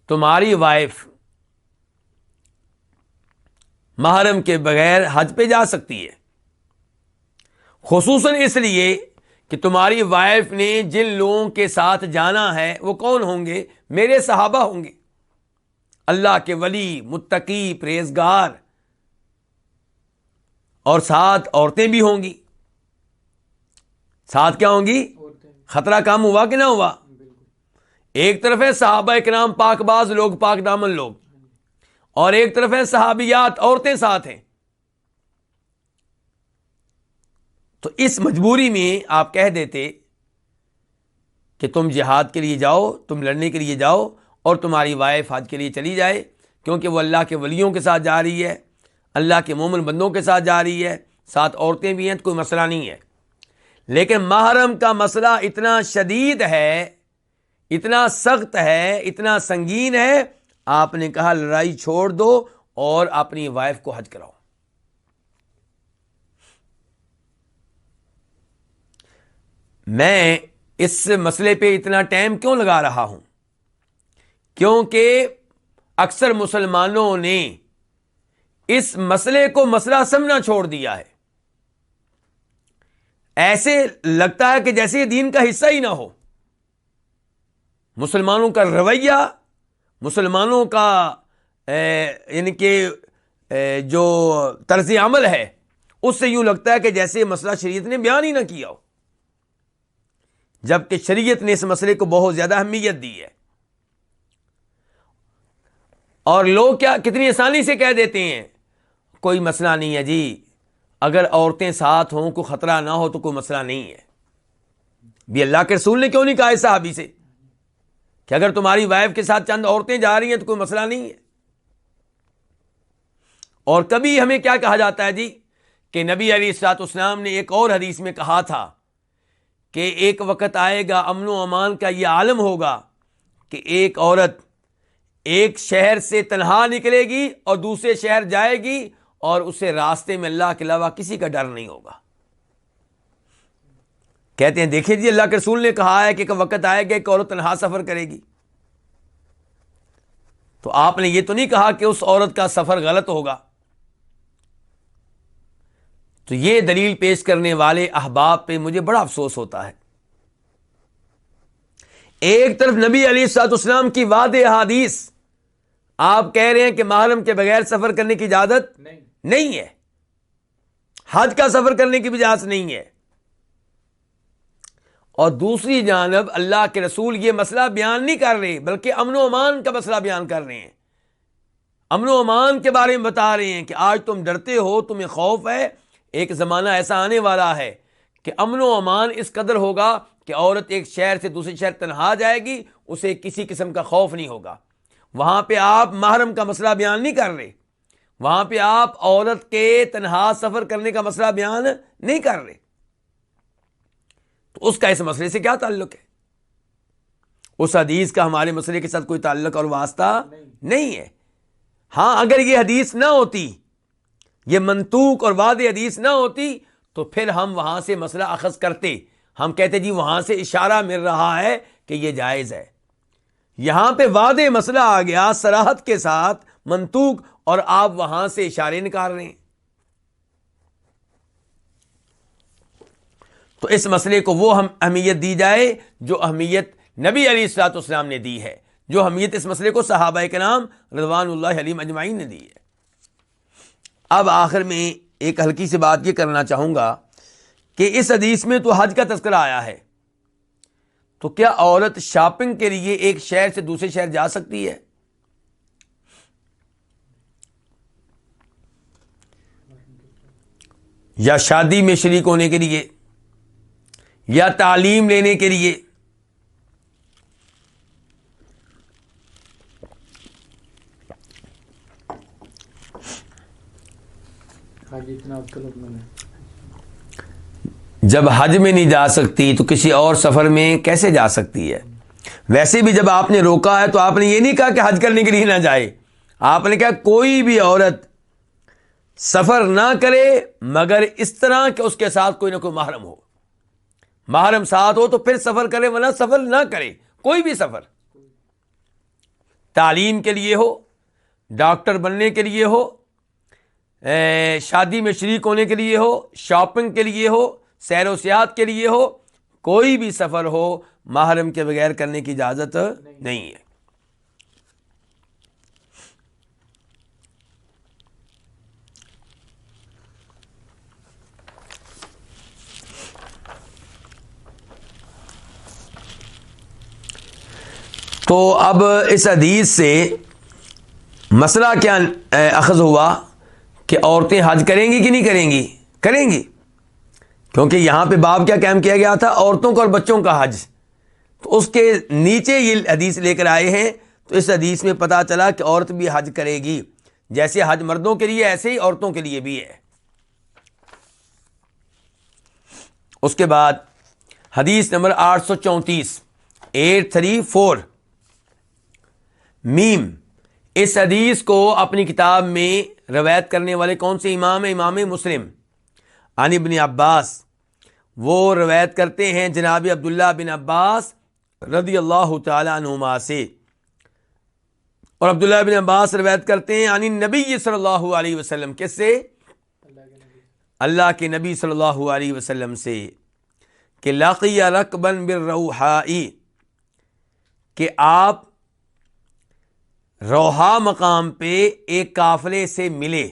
S1: تمہاری وائف محرم کے بغیر حج پہ جا سکتی ہے. خصوصاً اس لیے کہ تمہاری وائف نے جن لوگوں کے ساتھ جانا ہے وہ کون ہوں گے؟ میرے صحابہ ہوں گے، اللہ کے ولی، متقی، پرہیزگار، اور ساتھ عورتیں بھی ہوں گی. ساتھ کیا ہوں گی؟ خطرہ کم ہوا کہ نہ ہوا؟ ایک طرف ہے صحابہ کرام پاک باز لوگ، پاک دامن لوگ، اور ایک طرف ہے صحابیات، عورتیں ساتھ ہیں. تو اس مجبوری میں آپ کہہ دیتے کہ تم جہاد کے لیے جاؤ، تم لڑنے کے لیے جاؤ، اور تمہاری وائف حج کے لیے چلی جائے، کیونکہ وہ اللہ کے ولیوں کے ساتھ جا رہی ہے، اللہ کے مومن بندوں کے ساتھ جا رہی ہے، ساتھ عورتیں بھی ہیں، تو کوئی مسئلہ نہیں ہے. لیکن محرم کا مسئلہ اتنا شدید ہے، اتنا سخت ہے، اتنا سنگین ہے، آپ نے کہا لڑائی چھوڑ دو اور اپنی وائف کو حج کراؤ. میں اس مسئلے پہ اتنا ٹائم کیوں لگا رہا ہوں؟ کیونکہ اکثر مسلمانوں نے اس مسئلے کو مسئلہ سمجھنا چھوڑ دیا ہے. ایسے لگتا ہے کہ جیسے یہ دین کا حصہ ہی نہ ہو. مسلمانوں کا رویہ، مسلمانوں کا یعنی کہ جو طرز عمل ہے، اس سے یوں لگتا ہے کہ جیسے یہ مسئلہ شریعت نے بیان ہی نہ کیا ہو، جبکہ شریعت نے اس مسئلے کو بہت زیادہ اہمیت دی ہے. اور لوگ کتنی آسانی سے کہہ دیتے ہیں کوئی مسئلہ نہیں ہے جی، اگر عورتیں ساتھ ہوں، کوئی خطرہ نہ ہو تو کوئی مسئلہ نہیں ہے. بھی اللہ کے رسول نے کیوں نہیں کہا اس صحابی سے کہ اگر تمہاری وائف کے ساتھ چند عورتیں جا رہی ہیں تو کوئی مسئلہ نہیں ہے؟ اور کبھی ہمیں کیا کہا جاتا ہے جی کہ نبی علیہ الصلوۃ والسلام نے ایک اور حدیث میں کہا تھا کہ ایک وقت آئے گا، امن و امان کا یہ عالم ہوگا کہ ایک عورت ایک شہر سے تنہا نکلے گی اور دوسرے شہر جائے گی اور اسے راستے میں اللہ کے علاوہ کسی کا ڈر نہیں ہوگا. کہتے ہیں دیکھیں جی، اللہ کے رسول نے کہا ہے کہ ایک وقت آئے گا ایک عورت تنہا سفر کرے گی. تو آپ نے یہ تو نہیں کہا کہ اس عورت کا سفر غلط ہوگا. تو یہ دلیل پیش کرنے والے احباب پہ مجھے بڑا افسوس ہوتا ہے. ایک طرف نبی علیہ الصلوۃ والسلام کی واضح احادیث، آپ کہہ رہے ہیں کہ محرم کے بغیر سفر کرنے کی اجازت نہیں ہے، حج کا سفر کرنے کی بھی اجازت نہیں ہے، اور دوسری جانب اللہ کے رسول یہ مسئلہ بیان نہیں کر رہے بلکہ امن و امان کا مسئلہ بیان کر رہے ہیں. امن و امان کے بارے میں بتا رہے ہیں کہ آج تم ڈرتے ہو، تمہیں خوف ہے، ایک زمانہ ایسا آنے والا ہے کہ امن و امان اس قدر ہوگا کہ عورت ایک شہر سے دوسرے شہر تنہا جائے گی، اسے کسی قسم کا خوف نہیں ہوگا. وہاں پہ آپ محرم کا مسئلہ بیان نہیں کر رہے، وہاں پہ آپ عورت کے تنہا سفر کرنے کا مسئلہ بیان نہیں کر رہے. تو اس کا اس مسئلے سے کیا تعلق ہے؟ اس حدیث کا ہمارے مسئلے کے ساتھ کوئی تعلق اور واسطہ نہیں ہے. ہاں، اگر یہ حدیث نہ ہوتی، یہ منطوق اور واضح حدیث نہ ہوتی، تو پھر ہم وہاں سے مسئلہ اخذ کرتے. ہم کہتے جی وہاں سے اشارہ مل رہا ہے کہ یہ جائز ہے. یہاں پہ واضح مسئلہ آ گیا صراحت کے ساتھ، منطوق، اور آپ وہاں سے اشارے نکال رہے ہیں. تو اس مسئلے کو وہ ہم اہمیت دی جائے جو اہمیت نبی علیہ الصلوۃ والسلام نے دی ہے، جو اہمیت اس مسئلے کو صحابہ کرام رضوان اللہ علیہم اجمعین نے دی ہے۔ اب آخر میں ایک ہلکی سی بات یہ کرنا چاہوں گا کہ اس حدیث میں تو حج کا تذکرہ آیا ہے، تو کیا عورت شاپنگ کے لیے ایک شہر سے دوسرے شہر جا سکتی ہے؟ یا شادی میں شریک ہونے کے لیے، یا تعلیم لینے کے لیے؟
S2: حج اتنا طلب میں
S1: جب حج میں نہیں جا سکتی تو کسی اور سفر میں کیسے جا سکتی ہے؟ ویسے بھی جب آپ نے روکا ہے تو آپ نے یہ نہیں کہا کہ حج کرنے کے لیے نہ جائے، آپ نے کہا کوئی بھی عورت سفر نہ کرے مگر اس طرح کہ اس کے ساتھ کوئی نہ کوئی محرم ہو، محرم ساتھ ہو تو پھر سفر کرے، ورنہ سفر نہ کرے۔ کوئی بھی سفر، تعلیم کے لیے ہو، ڈاکٹر بننے کے لیے ہو، شادی میں شریک ہونے کے لیے ہو، شاپنگ کے لیے ہو، سیر و سیاحت کے لیے ہو، کوئی بھی سفر ہو محرم کے بغیر کرنے کی اجازت نہیں ہے۔ تو اب اس حدیث سے مسئلہ کیا اخذ ہوا کہ عورتیں حج کریں گی کہ نہیں کریں گی؟ کریں گی، کیونکہ یہاں پہ باب کیا قائم کیا گیا تھا؟ عورتوں کا اور بچوں کا حج۔ تو اس کے نیچے یہ حدیث لے کر آئے ہیں، تو اس حدیث میں پتہ چلا کہ عورت بھی حج کرے گی، جیسے حج مردوں کے لیے ایسے ہی عورتوں کے لیے بھی ہے۔ اس کے بعد حدیث نمبر 834 834 میم۔ اس حدیث کو اپنی کتاب میں روایت کرنے والے کون سے امام ہیں؟ امام مسلم عن ابن عباس، وہ روایت کرتے ہیں جناب عبداللہ بن عباس رضی اللہ تعالی عنہما سے، اور عبداللہ بن عباس روایت کرتے ہیں عن النبی صلی اللہ علیہ وسلم، کس سے؟ اللہ کے نبی صلی اللہ علیہ وسلم سے، کہ لقی رکبا بالروحاء، کہ آپ روحا مقام پہ ایک قافلے سے ملے،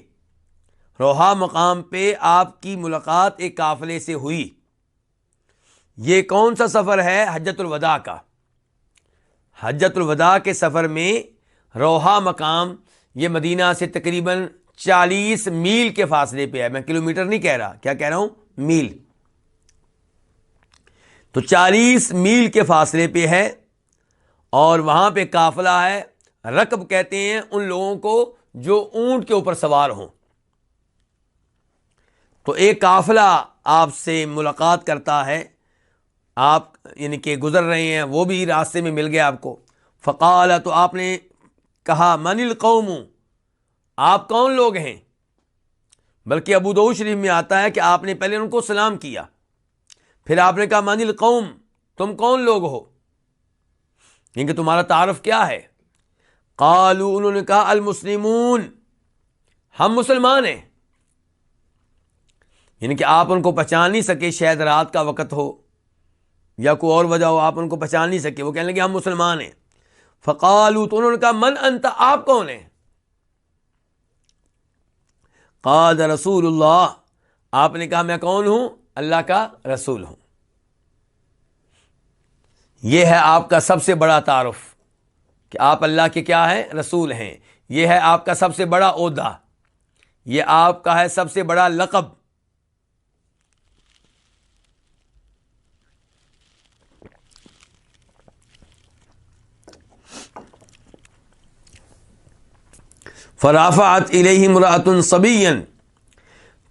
S1: روحا مقام پہ آپ کی ملاقات ایک قافلے سے ہوئی۔ یہ کون سا سفر ہے؟ حجۃ الوداع کا۔ حجۃ الوداع کے سفر میں روحا مقام یہ مدینہ سے تقریباً 40 میل کے فاصلے پہ ہے، میں کلومیٹر نہیں کہہ رہا، کیا کہہ رہا ہوں؟ میل۔ تو 40 میل کے فاصلے پہ ہے، اور وہاں پہ قافلہ ہے۔ رکب کہتے ہیں ان لوگوں کو جو اونٹ کے اوپر سوار ہوں۔ تو ایک قافلہ آپ سے ملاقات کرتا ہے، آپ یعنی کہ گزر رہے ہیں، وہ بھی راستے میں مل گیا آپ کو۔ فقال، تو آپ نے کہا من القوم، آپ کون لوگ ہیں؟ بلکہ ابو داؤد شریف میں آتا ہے کہ آپ نے پہلے ان کو سلام کیا، پھر آپ نے کہا من القوم، تم کون لوگ ہو، یعنی کہ تمہارا تعارف کیا ہے؟ قالوا، انہوں نے کہا المسلمون، ہم مسلمان ہیں۔ یعنی کہ آپ ان کو پہچان نہیں سکے، شاید رات کا وقت ہو یا کوئی اور وجہ ہو، آپ ان کو پہچان نہیں سکے، وہ کہنے لگے ہم مسلمان ہیں۔ فقالوا، تو انہوں نے کہا من انت، آپ کون ہیں؟ قال رسول اللہ، آپ نے کہا میں کون ہوں؟ اللہ کا رسول ہوں۔ یہ ہے آپ کا سب سے بڑا تعارف کہ آپ اللہ کے کیا ہیں؟ رسول ہیں۔ یہ ہے آپ کا سب سے بڑا عہدہ، یہ آپ کا ہے سب سے بڑا لقب۔ فرافعت الیہ امرأۃ صبیا،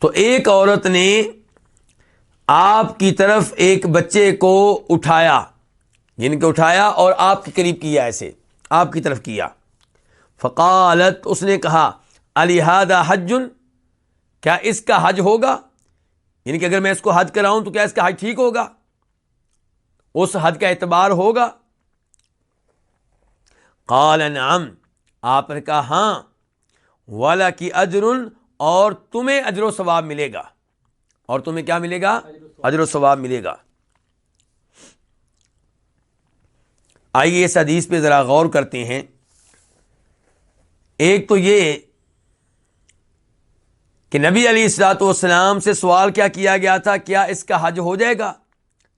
S1: تو ایک عورت نے آپ کی طرف ایک بچے کو اٹھایا، یعنی کہ اٹھایا اور آپ کے قریب کیا، ایسے آپ کی طرف کیا۔ فقالت، اس نے کہا علی ھذا حج، کیا اس کا حج ہوگا؟ یعنی کہ اگر میں اس کو حج کراؤں تو کیا اس کا حج ٹھیک ہوگا؟ اس حج کا اعتبار ہوگا؟ قال نعم، آپ نے کہا ہاں، وَلَكِ أَجْرٌ، اور تمہیں اجر و ثواب ملے گا، اور تمہیں کیا ملے گا؟ اجر و ثواب ملے گا۔ آئیے اس حدیث پہ ذرا غور کرتے ہیں۔ ایک تو یہ کہ نبی علیہ الصلوۃ والسلام سے سوال کیا گیا تھا، کیا اس کا حج ہو جائے گا؟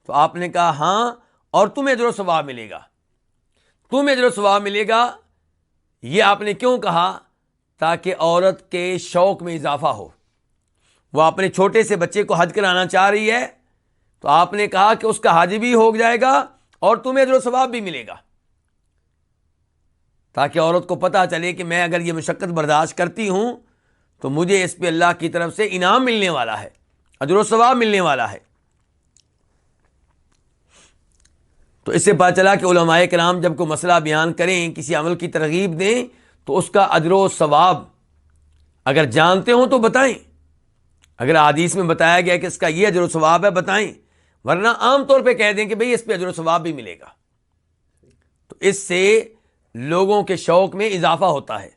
S1: تو آپ نے کہا ہاں، اور تمہیں اجر و ثواب ملے گا، تمہیں اجر و ثواب ملے گا۔ یہ آپ نے کیوں کہا؟ تاکہ عورت کے شوق میں اضافہ ہو۔ وہ اپنے چھوٹے سے بچے کو حج کرانا چاہ رہی ہے، تو آپ نے کہا کہ اس کا حج بھی ہو جائے گا اور تمہیں اجر و ثواب بھی ملے گا، تاکہ عورت کو پتہ چلے کہ میں اگر یہ مشقت برداشت کرتی ہوں تو مجھے اس پہ اللہ کی طرف سے انعام ملنے والا ہے، اجر و ثواب ملنے والا ہے۔ تو اس سے پتہ چلا کہ علماء کرام جب کوئی مسئلہ بیان کریں، کسی عمل کی ترغیب دیں، تو اس کا اجر و ثواب اگر جانتے ہوں تو بتائیں۔ اگر حدیث میں بتایا گیا کہ اس کا یہ اجر و ثواب ہے، بتائیں، ورنہ عام طور پہ کہہ دیں کہ بھئی اس پہ اجر و ثواب بھی ملے گا۔ تو اس سے لوگوں کے شوق میں اضافہ ہوتا ہے،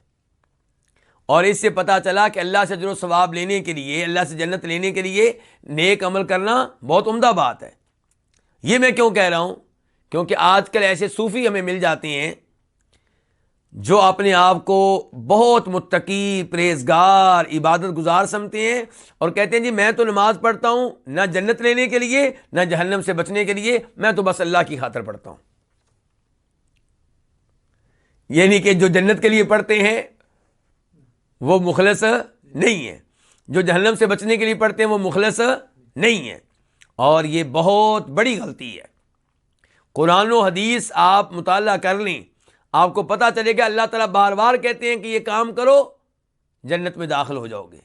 S1: اور اس سے پتہ چلا کہ اللہ سے اجر و ثواب لینے کے لیے، اللہ سے جنت لینے کے لیے نیک عمل کرنا بہت عمدہ بات ہے۔ یہ میں کیوں کہہ رہا ہوں؟ کیونکہ آج کل ایسے صوفی ہمیں مل جاتے ہیں جو اپنے آپ کو بہت متقی، پرہیزگار، عبادت گزار سمجھتے ہیں، اور کہتے ہیں جی میں تو نماز پڑھتا ہوں نہ جنت لینے کے لیے نہ جہنم سے بچنے کے لیے، میں تو بس اللہ کی خاطر پڑھتا ہوں۔ یعنی کہ جو جنت کے لیے پڑھتے ہیں وہ مخلص نہیں ہے، جو جہنم سے بچنے کے لیے پڑھتے ہیں وہ مخلص نہیں ہے، اور یہ بہت بڑی غلطی ہے۔ قرآن و حدیث آپ مطالعہ کر لیں، آپ کو پتہ چلے گا اللہ تعالیٰ بار بار کہتے ہیں کہ یہ کام کرو جنت میں داخل ہو جاؤ گے،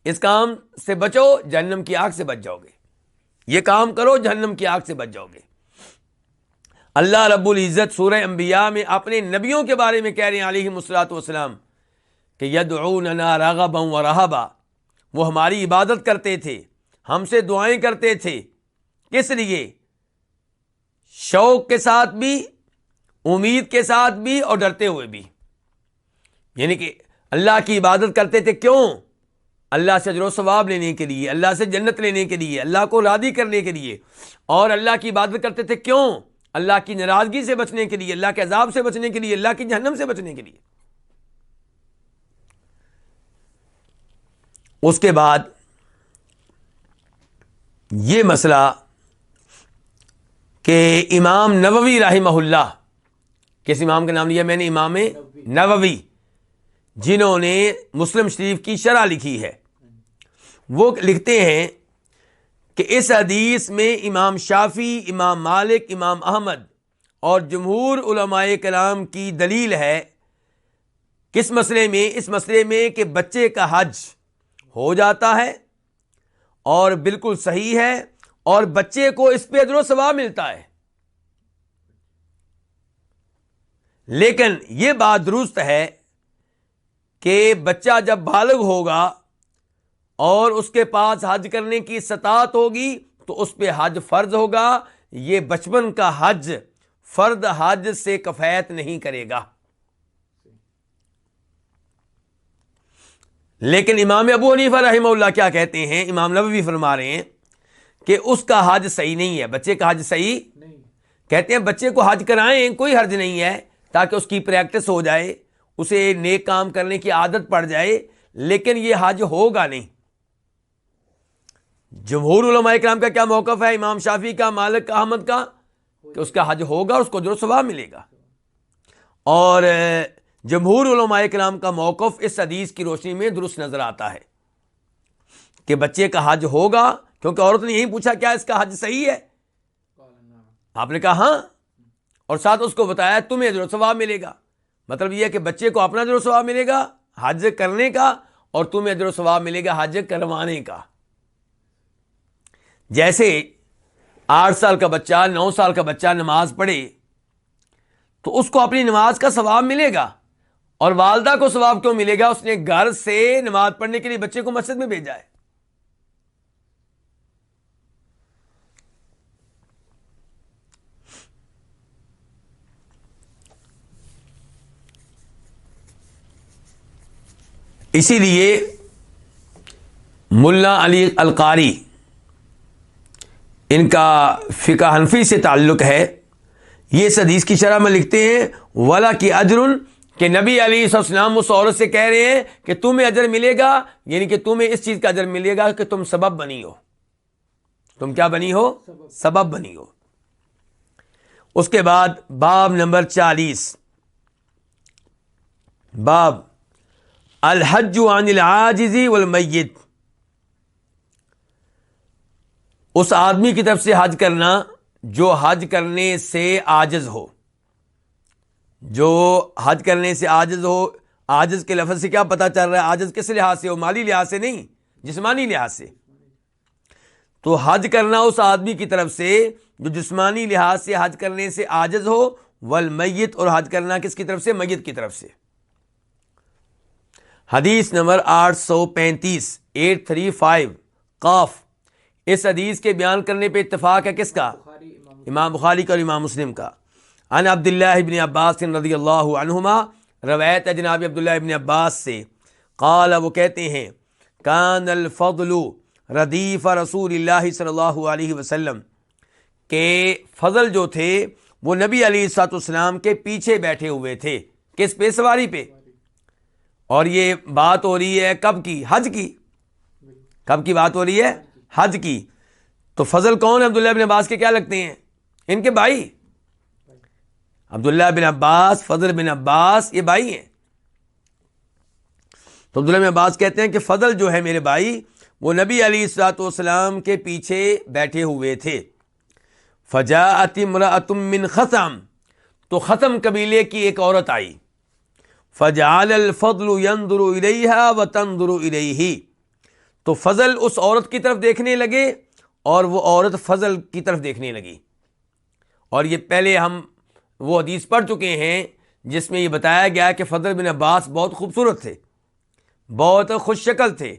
S1: اس کام سے بچو جہنم کی آگ سے بچ جاؤ گے، یہ کام کرو جہنم کی آگ سے بچ جاؤ گے۔ اللہ رب العزت سورہ انبیاء میں اپنے نبیوں کے بارے میں کہہ رہے ہیں علیہم الصلوۃ والسلام کہ یدعوننا رغبا ورہبا، وہ ہماری عبادت کرتے تھے، ہم سے دعائیں کرتے تھے، کس لیے؟ شوق کے ساتھ بھی، امید کے ساتھ بھی، اور ڈرتے ہوئے بھی۔ یعنی کہ اللہ کی عبادت کرتے تھے، کیوں؟ اللہ سے اجر و ثواب لینے کے لیے، اللہ سے جنت لینے کے لیے، اللہ کو راضی کرنے کے لیے۔ اور اللہ کی عبادت کرتے تھے کیوں؟ اللہ کی ناراضگی سے بچنے کے لیے، اللہ کے عذاب سے بچنے کے لیے، اللہ کی جہنم سے بچنے کے لیے۔ اس کے بعد یہ مسئلہ کہ امام نووی رحمہ اللہ، کس امام کا نام لیا میں نے؟ امام نووی، جنہوں نے مسلم شریف کی شرح لکھی ہے، وہ لکھتے ہیں کہ اس حدیث میں امام شافعی، امام مالک، امام احمد اور جمہور علماء کرام کی دلیل ہے کس مسئلے میں؟ اس مسئلے میں کہ بچے کا حج ہو جاتا ہے اور بالکل صحیح ہے، اور بچے کو اس پہ اجر و ثواب ملتا ہے۔ لیکن یہ بات درست ہے کہ بچہ جب بالغ ہوگا اور اس کے پاس حج کرنے کی استطاعت ہوگی تو اس پہ حج فرض ہوگا۔ یہ بچپن کا حج فرد حج سے کفایت نہیں کرے گا۔ لیکن امام ابو حنیفہ رحمہ اللہ کیا کہتے ہیں؟ امام نووی فرما رہے ہیں کہ اس کا حج صحیح نہیں ہے، بچے کا حج صحیح نہیں۔ کہتے ہیں بچے کو حج کرائیں، کوئی حرج نہیں ہے، تاکہ اس کی پریکٹس ہو جائے، اسے نیک کام کرنے کی عادت پڑ جائے، لیکن یہ حج ہوگا نہیں۔ جمہور علماء کرام کا کیا موقف ہے؟ امام شافعی کا، مالک کا، احمد کا، کہ اس کا حج ہوگا، اس کو اجر و ثواب ملے گا۔ اور جمہور علماء کرام کا موقف اس حدیث کی روشنی میں درست نظر آتا ہے کہ بچے کا حج ہوگا، کیونکہ عورت نے یہی پوچھا کیا اس کا حج صحیح ہے؟ آپ نے کہا ہاں، اور ساتھ اس کو بتایا تمہیں اجر و ثواب ملے گا۔ مطلب یہ ہے کہ بچے کو اپنا اجر و ثواب ملے گا حج کرنے کا، اور تمہیں اجر و ثواب ملے گا حج کروانے کا۔ جیسے 8 سال کا بچہ، 9 سال کا بچہ نماز پڑھے تو اس کو اپنی نماز کا ثواب ملے گا، اور والدہ کو ثواب کیوں ملے گا؟ اس نے گھر سے نماز پڑھنے کے لیے بچے کو مسجد میں بھیجا ہے۔ اسی لیے ملا علی القاری، ان کا فقہ حنفی سے تعلق ہے، یہ اس حدیث کی شرح میں لکھتے ہیں ولا کی اجر، کہ نبی علیہ السلام اس عورت سے کہہ رہے ہیں کہ تمہیں اجر ملے گا، یعنی کہ تمہیں اس چیز کا اجر ملے گا کہ تم سبب بنی ہو. تم کیا بنی ہو؟ سبب بنی ہو. اس کے بعد باب نمبر 40، باب الحج عن العاجز والمیت. اس آدمی کی طرف سے حج کرنا جو حج کرنے سے عاجز ہو، جو حج کرنے سے عاجز ہو. عاجز کے لفظ سے کیا پتہ چل رہا ہے؟ عاجز کس لحاظ سے ہو؟ مالی لحاظ سے نہیں، جسمانی لحاظ سے. تو حج کرنا اس آدمی کی طرف سے جو جسمانی لحاظ سے حج کرنے سے عاجز ہو، والمیت، اور حج کرنا کس کی طرف سے؟ میت کی طرف سے. حدیث نمبر 835 قاف. اس حدیث کے بیان کرنے پہ اتفاق ہے کس کا؟ امام بخاری کا اور امام مسلم کا. عن عبداللہ ابن عباس رضی اللہ عنہما، روایت ہے جناب عبداللہ ابن عباس سے، قال، وہ کہتے ہیں، کان الفضل ردیف رسول اللہ صلی اللہ علیہ وسلم، کہ فضل جو تھے وہ نبی علیہ الصلوۃ والسلام کے پیچھے بیٹھے ہوئے تھے. کس پہ؟ سواری پہ. اور یہ بات ہو رہی ہے کب کی؟ حج کی. کب کی بات ہو رہی ہے؟ حج کی. تو فضل کون ہے؟ عبداللہ بن عباس کے کیا لگتے ہیں؟ ان کے بھائی. عبداللہ بن عباس، فضل بن عباس، یہ بھائی ہیں. تو عبداللہ بن عباس کہتے ہیں کہ فضل جو ہے میرے بھائی، وہ نبی علیہ الصلوۃ والسلام کے پیچھے بیٹھے ہوئے تھے. فجاءت امرأۃ من خثعم، تو خثعم قبیلے کی ایک عورت آئی. فجعل الفضل ينظر الیہا وتنظر الیہ، تو فضل اس عورت کی طرف دیکھنے لگے اور وہ عورت فضل کی طرف دیکھنے لگی. اور یہ پہلے ہم وہ حدیث پڑھ چکے ہیں جس میں یہ بتایا گیا کہ فضل بن عباس بہت خوبصورت تھے، بہت خوش شکل تھے،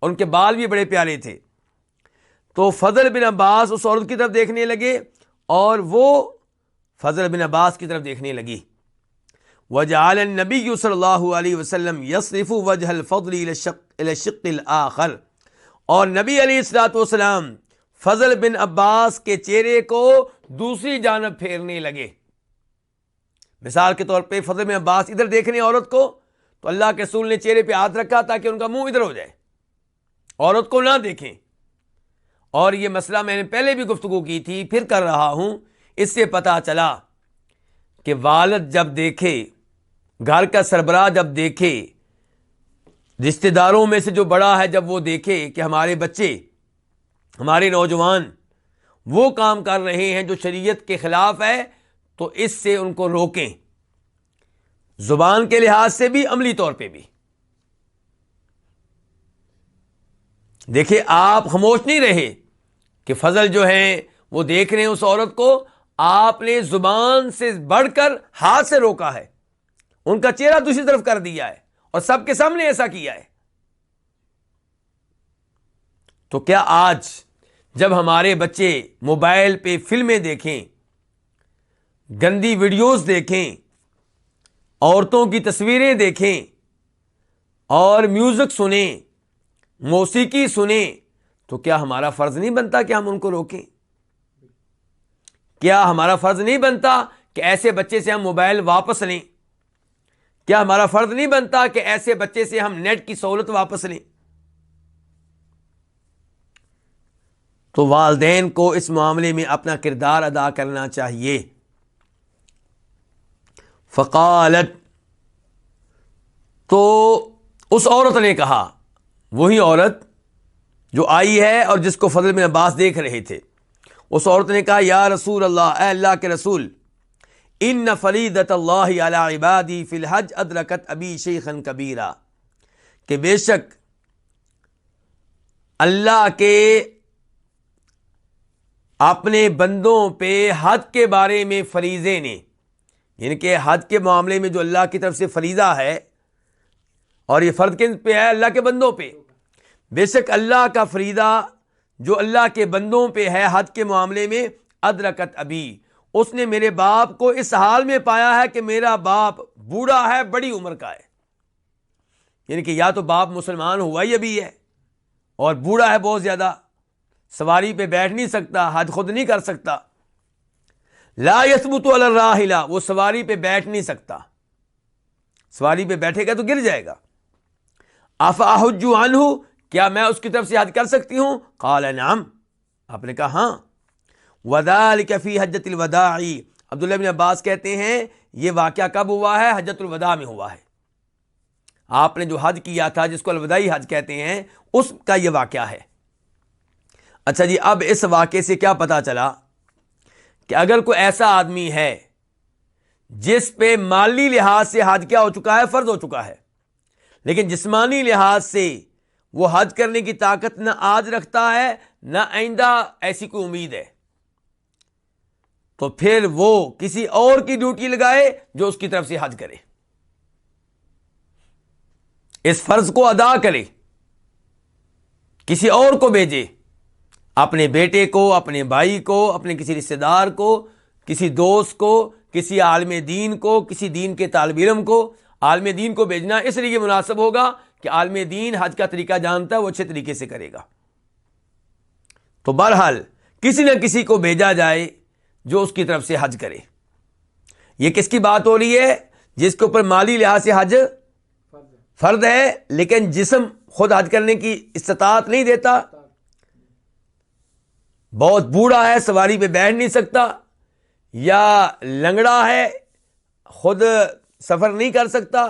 S1: اور ان کے بال بھی بڑے پیارے تھے. تو فضل بن عباس اس عورت کی طرف دیکھنے لگے اور وہ فضل بن عباس کی طرف دیکھنے لگی. وجعل النبی صلی اللہ علیہ وسلم یصرف وجہ الفضل الی الشق الآخر، اور نبی علیہ الصلوۃ والسلام فضل بن عباس کے چہرے کو دوسری جانب پھیرنے لگے. مثال کے طور پہ فضل بن عباس ادھر دیکھنے عورت کو، تو اللہ کے رسول نے چہرے پہ ہاتھ رکھا تاکہ ان کا منہ ادھر ہو جائے، عورت کو نہ دیکھیں. اور یہ مسئلہ میں نے پہلے بھی گفتگو کی تھی، پھر کر رہا ہوں. اس سے پتہ چلا کہ والد جب دیکھے، گھر کا سربراہ جب دیکھے، رشتہ داروں میں سے جو بڑا ہے جب وہ دیکھے کہ ہمارے بچے، ہمارے نوجوان وہ کام کر رہے ہیں جو شریعت کے خلاف ہے، تو اس سے ان کو روکیں، زبان کے لحاظ سے بھی، عملی طور پہ بھی. دیکھیں آپ خاموش نہیں رہے کہ فضل جو ہیں وہ دیکھ رہے ہیں اس عورت کو، آپ نے زبان سے بڑھ کر ہاتھ سے روکا ہے، ان کا چہرہ دوسری طرف کر دیا ہے، اور سب کے سامنے ایسا کیا ہے. تو کیا آج جب ہمارے بچے موبائل پہ فلمیں دیکھیں، گندی ویڈیوز دیکھیں، عورتوں کی تصویریں دیکھیں اور میوزک سنیں، موسیقی سنیں، تو کیا ہمارا فرض نہیں بنتا کہ ہم ان کو روکیں؟ کیا ہمارا فرض نہیں بنتا کہ ایسے بچے سے ہم موبائل واپس لیں؟ کیا ہمارا فرض نہیں بنتا کہ ایسے بچے سے ہم نیٹ کی سہولت واپس لیں؟ تو والدین کو اس معاملے میں اپنا کردار ادا کرنا چاہیے. فقالت، تو اس عورت نے کہا، وہی عورت جو آئی ہے اور جس کو فضل بن عباس دیکھ رہے تھے، اس عورت نے کہا، یا رسول اللہ، اے اللہ کے رسول، ان فریضۃ اللہ علی عبادی فی الحج ادرکت ابی شیخا کبیرا، کہ بے شک اللہ کے اپنے بندوں پہ حج کے بارے میں فریضے نے، یعنی کہ حج کے معاملے میں جو اللہ کی طرف سے فریضہ ہے، اور یہ فرض کن پہ ہے؟ اللہ کے بندوں پہ. بے شک اللہ کا فریضہ جو اللہ کے بندوں پہ ہے حج کے معاملے میں، ادرکت ابی، اس نے میرے باپ کو اس حال میں پایا ہے کہ میرا باپ بوڑھا ہے، بڑی عمر کا ہے. یعنی کہ یا تو باپ مسلمان ہوا ہی ابھی ہے اور بوڑھا ہے بہت زیادہ، سواری پہ بیٹھ نہیں سکتا، حج خود نہیں کر سکتا. لا یثبت علی الراحلہ، وہ سواری پہ بیٹھ نہیں سکتا، سواری پہ بیٹھے گا تو گر جائے گا. افاحج عنہ، کیا میں اس کی طرف سے حج کر سکتی ہوں؟ قال نعم، آپ نے کہا ہاں. وذالک فی حجۃ الوداع، عبداللہ بن عباس کہتے ہیں یہ واقعہ کب ہوا ہے؟ حجۃ الوداع میں ہوا ہے. آپ نے جو حج کیا تھا جس کو الوداعی حج کہتے ہیں اس کا یہ واقعہ ہے. اچھا جی، اب اس واقعے سے کیا پتا چلا کہ اگر کوئی ایسا آدمی ہے جس پہ مالی لحاظ سے حج کیا ہو چکا ہے؟ فرض ہو چکا ہے، لیکن جسمانی لحاظ سے وہ حج کرنے کی طاقت نہ آج رکھتا ہے نہ آئندہ ایسی کوئی امید ہے، تو پھر وہ کسی اور کی ڈیوٹی لگائے جو اس کی طرف سے حج کرے، اس فرض کو ادا کرے، کسی اور کو بھیجے، اپنے بیٹے کو، اپنے بھائی کو، اپنے کسی رشتہ دار کو، کسی دوست کو، کسی عالم دین کو، کسی دین کے طالب علم کو. عالم دین کو بھیجنا اس لیے مناسب ہوگا کہ عالم دین حج کا طریقہ جانتا ہے، وہ اچھے طریقے سے کرے گا. تو بہرحال کسی نہ کسی کو بھیجا جائے جو اس کی طرف سے حج کرے. یہ کس کی بات ہو رہی ہے؟ جس کے اوپر مالی لحاظ سے حج فرض ہے لیکن جسم خود حج کرنے کی استطاعت نہیں دیتا، بہت بوڑھا ہے، سواری پہ بیٹھ نہیں سکتا، یا لنگڑا ہے، خود سفر نہیں کر سکتا،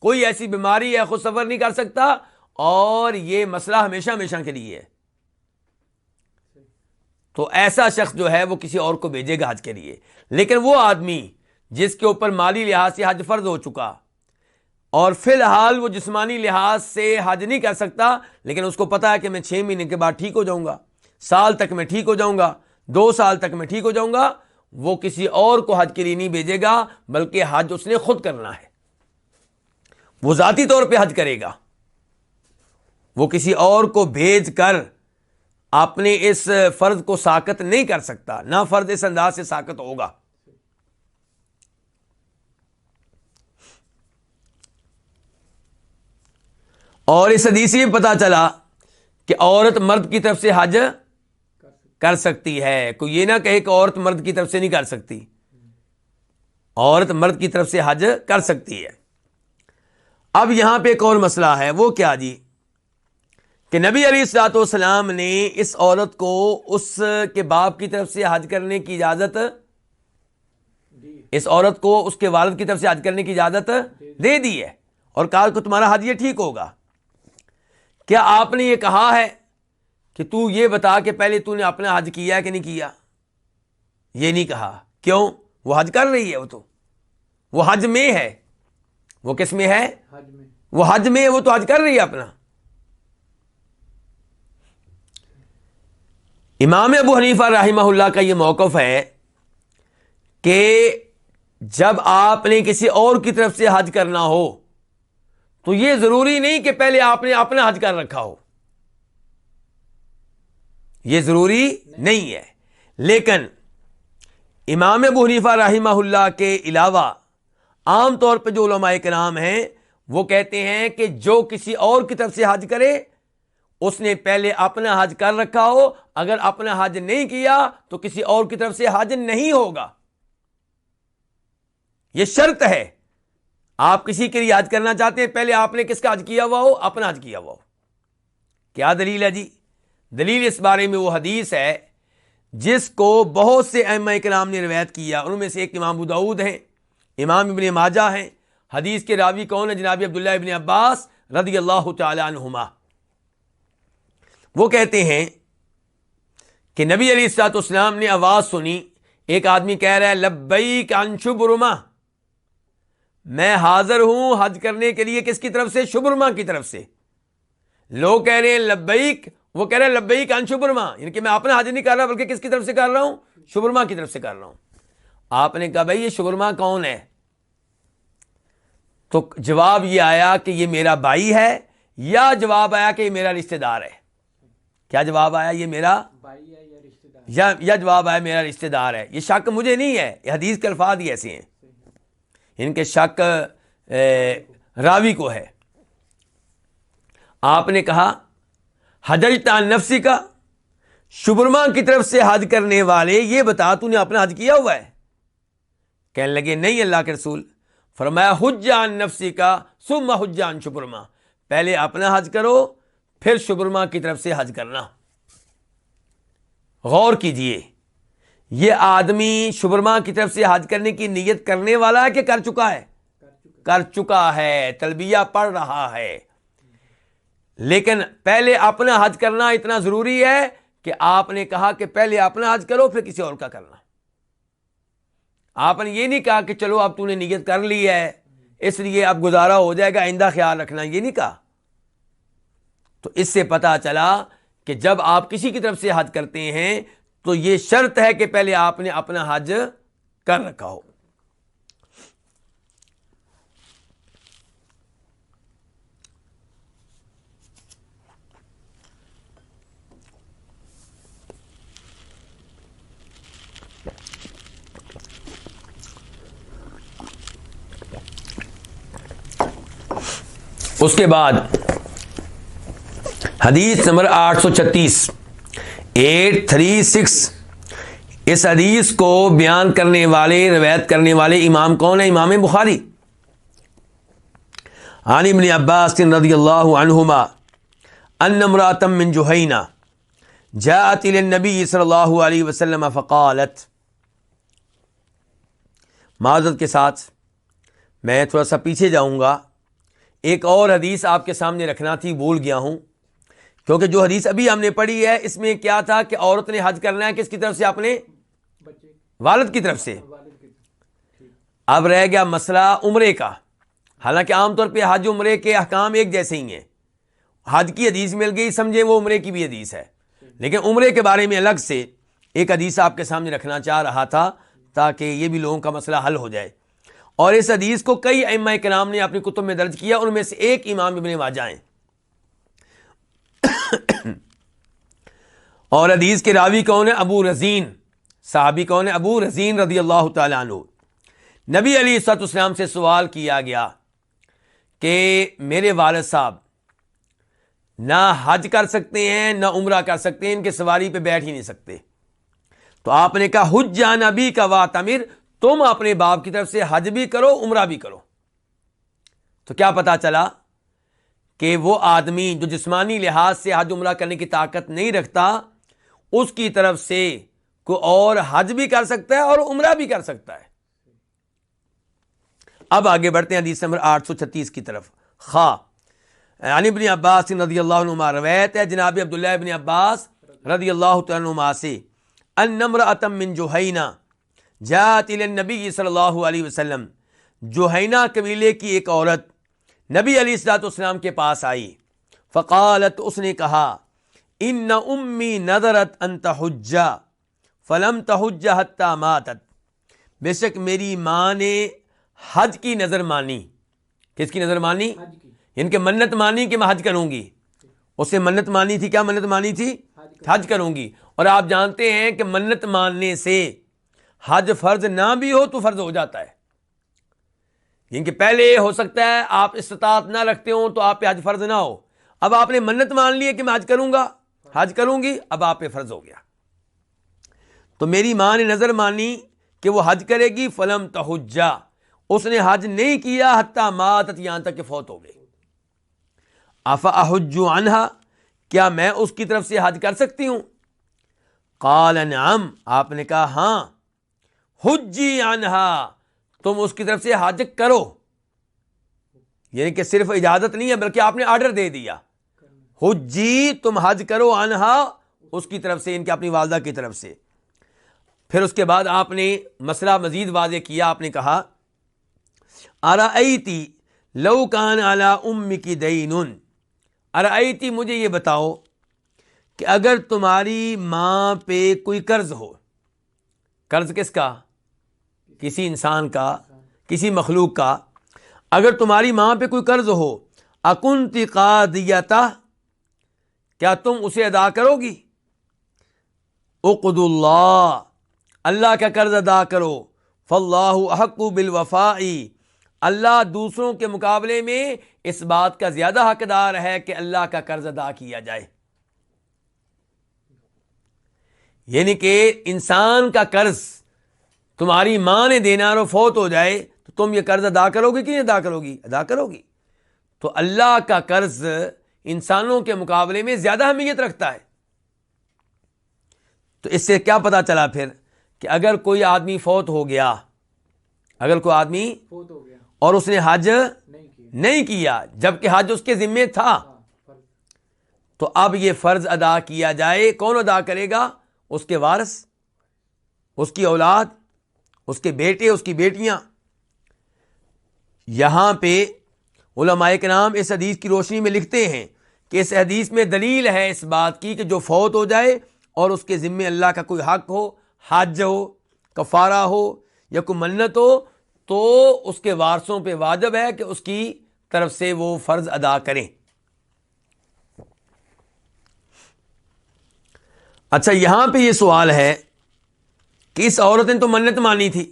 S1: کوئی ایسی بیماری ہے خود سفر نہیں کر سکتا، اور یہ مسئلہ ہمیشہ ہمیشہ کے لیے ہے. تو ایسا شخص جو ہے وہ کسی اور کو بھیجے گا حج کے لیے. لیکن وہ آدمی جس کے اوپر مالی لحاظ سے حج فرض ہو چکا اور فی الحال وہ جسمانی لحاظ سے حج نہیں کر سکتا، لیکن اس کو پتا ہے کہ میں 6 مہینے کے بعد ٹھیک ہو جاؤں گا، سال تک میں ٹھیک ہو جاؤں گا، 2 سال تک میں ٹھیک ہو جاؤں گا، وہ کسی اور کو حج کے لیے نہیں بھیجے گا، بلکہ حج اس نے خود کرنا ہے. وہ ذاتی طور پہ حج کرے گا، وہ کسی اور کو بھیج کر اپنے اس فرض کو ساقط نہیں کر سکتا، نہ فرض اس انداز سے ساقط ہوگا. اور اس حدیث سے پتہ چلا کہ عورت مرد کی طرف سے حج کر سکتی ہے. کوئی یہ نہ کہے کہ عورت مرد کی طرف سے نہیں کر سکتی، عورت مرد کی طرف سے حج کر سکتی ہے. اب یہاں پہ ایک اور مسئلہ ہے، وہ کیا جی؟ کہ نبی علیہ الصلوۃ والسلام نے اس عورت کو اس کے باپ کی طرف سے حج کرنے کی اجازت، اس عورت کو اس کے والد کی طرف سے حج کرنے کی اجازت دے دی ہے، اور کہا کہ تمہارا حج یہ ٹھیک ہوگا. کیا آپ نے یہ کہا ہے کہ تو یہ بتا کہ پہلے تو نے اپنا حج کیا ہے کہ نہیں کیا؟ یہ نہیں کہا. کیوں؟ وہ حج کر رہی ہے، وہ حج میں ہے. وہ کس میں ہے؟ وہ حج میں ہے، وہ تو حج کر رہی ہے اپنا. امام ابو حنیفہ رحمہ اللہ کا یہ موقف ہے کہ جب آپ نے کسی اور کی طرف سے حج کرنا ہو تو یہ ضروری نہیں کہ پہلے آپ نے اپنا حج کر رکھا ہو، یہ ضروری نہیں ہے. لیکن امام ابو حنیفہ رحمہ اللہ کے علاوہ عام طور پہ جو علماء کرام ہیں وہ کہتے ہیں کہ جو کسی اور کی طرف سے حج کرے اس نے پہلے اپنا حج کر رکھا ہو، اگر اپنا حج نہیں کیا تو کسی اور کی طرف سے حج نہیں ہوگا. یہ شرط ہے. آپ کسی کے لیے حج کرنا چاہتے ہیں، پہلے آپ نے کس کا حج کیا ہوا ہو؟ اپنا حج کیا ہوا ہو. کیا دلیل ہے جی؟ دلیل اس بارے میں وہ حدیث ہے جس کو بہت سے ائمہ کرام نے روایت کیا. ان میں سے ایک امام ابو داؤد ہیں، امام ابن ماجہ ہیں. حدیث کے راوی کون ہیں؟ جناب عبداللہ ابن عباس رضی اللہ تعالی عنہما. وہ کہتے ہیں کہ نبی علیہ الصلوۃ والسلام نے آواز سنی، ایک آدمی کہہ رہا ہے لبیک عن شبرمہ، میں حاضر ہوں حج کرنے کے لیے کس کی طرف سے؟ شبرمہ کی طرف سے. لوگ کہہ رہے ہیں لبیک، وہ کہہ رہے ہیں لبیک عن شبرمہ، یعنی کہ میں اپنا حج نہیں کر رہا بلکہ کس کی طرف سے کر رہا ہوں؟ شبرمہ کی طرف سے کر رہا ہوں. آپ نے کہا بھائی یہ شبرمہ کون ہے؟ تو جواب یہ آیا کہ یہ میرا بھائی ہے، یا جواب آیا کہ یہ میرا رشتہ دار ہے. کیا جواب آیا؟ یہ میرا
S2: بھائی ہے یا رشتہ دار،
S1: یا جواب آیا میرا رشتہ دار ہے. یہ شک مجھے نہیں ہے، یہ حدیث کے الفاظ ہی ایسے ہیں، ان کے شک راوی کو ہے. آپ نے کہا حججت عن نفسی کا، شبرمہ کی طرف سے حج کرنے والے یہ بتا تو نے اپنا حج کیا ہوا ہے؟ کہنے لگے نہیں اللہ کے رسول. فرمایا حج عن نفسی کا ثم حج عن شبرما، پہلے اپنا حج کرو پھر شبرما کی طرف سے حج کرنا. غور کیجئے، یہ آدمی شبرما کی طرف سے حج کرنے کی نیت کرنے والا ہے کہ کر چکا ہے؟ کر چکا ہے، تلبیہ پڑھ رہا ہے. لیکن پہلے اپنا حج کرنا اتنا ضروری ہے کہ آپ نے کہا کہ پہلے اپنا حج کرو پھر کسی اور کا کرنا. آپ نے یہ نہیں کہا کہ چلو اب تو نے نیت کر لی ہے اس لیے اب گزارا ہو جائے گا، آئندہ خیال رکھنا، یہ نہیں کہا. تو اس سے پتہ چلا کہ جب آپ کسی کی طرف سے حج کرتے ہیں تو یہ شرط ہے کہ پہلے آپ نے اپنا حج کر رکھا ہو. اس کے بعد حدیث نمبر 836 836. اس حدیث کو بیان کرنے والے، روایت کرنے والے امام کون ہیں؟ امام بخاری. عن ابن عباس رضی اللہ عنہما ان امرأة من جہینہ جاءت الى النبی صلی اللہ علیہ وسلم فقالت. معذرت کے ساتھ میں تھوڑا سا پیچھے جاؤں گا، ایک اور حدیث آپ کے سامنے رکھنا تھی، بھول گیا ہوں. کیونکہ جو حدیث ابھی ہم نے پڑھی ہے اس میں کیا تھا کہ عورت نے حج کرنا ہے کس کی طرف سے؟ اپنے والد کی طرف سے. اب رہ گیا مسئلہ عمرے کا. حالانکہ عام طور پہ حج عمرے کے احکام ایک جیسے ہی ہیں. حج کی حدیث مل گئی، سمجھے وہ عمرے کی بھی حدیث ہے، لیکن عمرے کے بارے میں الگ سے ایک حدیث آپ کے سامنے رکھنا چاہ رہا تھا تاکہ یہ بھی لوگوں کا مسئلہ حل ہو جائے. اور اس حدیث کو کئی ائمہ کرام نے اپنی کتب میں درج کیا، ان میں سے ایک امام ابن ماجہ ہیں. اور حدیث کے راوی کون ہے؟ ابو رزین. صحابی کون ہے؟ ابو رزین رضی اللہ تعالیٰ عنہ. نبی علیہ الصلوۃ والسلام سے سوال کیا گیا کہ میرے والد صاحب نہ حج کر سکتے ہیں نہ عمرہ کر سکتے ہیں، ان کے سواری پہ بیٹھ ہی نہیں سکتے. تو آپ نے کہا حج عن ابی کا واتمر، تم اپنے باپ کی طرف سے حج بھی کرو عمرہ بھی کرو. تو کیا پتا چلا کہ وہ آدمی جو جسمانی لحاظ سے حج عمرہ کرنے کی طاقت نہیں رکھتا، اس کی طرف سے کوئی اور حج بھی کر سکتا ہے اور عمرہ بھی کر سکتا ہے. اب آگے بڑھتے ہیں حدیث نمبر 836 کی طرف. عن ابن عباس رضی اللہ عنہما، روایت ہے جناب عبداللہ ابن عباس رضی اللہ تعالیٰ عنہما سے، ان امرأة من جہینہ جاءت الی النبی صلی اللہ علیہ وسلم. جہینہ قبیلے کی ایک عورت نبی علیہ الصلوۃ والسلام کے پاس آئی. فقالت، اس نے کہا، ان امی نذرت ان تحج فلم تحج حتی ماتت. بے شک میری ماں نے حج کی نظر مانی. کس کی نظر مانی؟ ان کے منت مانی کہ میں حج کروں گی. اسے منت مانی تھی. کیا منت مانی تھی؟ حج کروں گی. اور آپ جانتے ہیں کہ منت ماننے سے حج فرض نہ بھی ہو تو فرض ہو جاتا ہے. ان کے پہلے ہو سکتا ہے آپ استطاعت نہ رکھتے ہوں تو آپ پہ حج فرض نہ ہو. اب آپ نے منت مان لی ہے کہ میں حج کروں گا، حج کروں گی، اب آپ پہ فرض ہو گیا. تو میری ماں نے نظر مانی کہ وہ حج کرے گی. فلم تحجا، اس نے حج نہیں کیا حتی ماتت، یہاں تک کہ فوت ہو گئی. افاحج عنہا، کیا میں اس کی طرف سے حج کر سکتی ہوں؟ قال نعم، آپ نے کہا ہاں. حجی عنہا، تم اس کی طرف سے حج کرو. یعنی کہ صرف اجازت نہیں ہے بلکہ آپ نے آرڈر دے دیا. حجی، تم حج کرو، عنہا، اس کی طرف سے، ان کی اپنی والدہ کی طرف سے. پھر اس کے بعد آپ نے مسئلہ مزید واضح کیا. آپ نے کہا ارأیتی لو کان علی امک دین، ارأیتی، مجھے یہ بتاؤ کہ اگر تمہاری ماں پہ کوئی قرض ہو. قرض کس کا؟ کسی انسان کا، کسی مخلوق کا. اگر تمہاری ماں پہ کوئی قرض ہو، اکنت قاضیتہ، کیا تم اسے ادا کرو گی؟ اقض اللہ، اللہ کا قرض ادا کرو. فاللہ احق بالوفاء، اللہ دوسروں کے مقابلے میں اس بات کا زیادہ حقدار ہے کہ اللہ کا قرض ادا کیا جائے. یعنی کہ انسان کا قرض تمہاری ماں نے دینا اور فوت ہو جائے تو تم یہ قرض ادا کرو گی کہ نہیں ادا کرو گی؟ ادا کرو گی۔ تو اللہ کا قرض انسانوں کے مقابلے میں زیادہ اہمیت رکھتا ہے۔ تو اس سے کیا پتا چلا پھر کہ اگر کوئی آدمی فوت ہو گیا، اگر کوئی آدمی
S2: فوت ہو گیا
S1: اور اس نے حج
S2: نہیں کیا،
S1: نہیں کیا جبکہ حج اس کے ذمے تھا،
S2: فرض
S1: تو اب یہ فرض ادا کیا جائے۔ کون ادا کرے گا؟ اس کے وارث، اس کی اولاد، اس کے بیٹے، اس کی بیٹیاں۔ یہاں پہ علماء کرام اس حدیث کی روشنی میں لکھتے ہیں کہ اس حدیث میں دلیل ہے اس بات کی کہ جو فوت ہو جائے اور اس کے ذمے اللہ کا کوئی حق ہو، حج ہو، کفارہ ہو یا کوئی منت ہو، تو اس کے وارثوں پہ واجب ہے کہ اس کی طرف سے وہ فرض ادا کریں۔ اچھا، یہاں پہ یہ سوال ہے کہ اس عورت نے تو منت مانی تھی،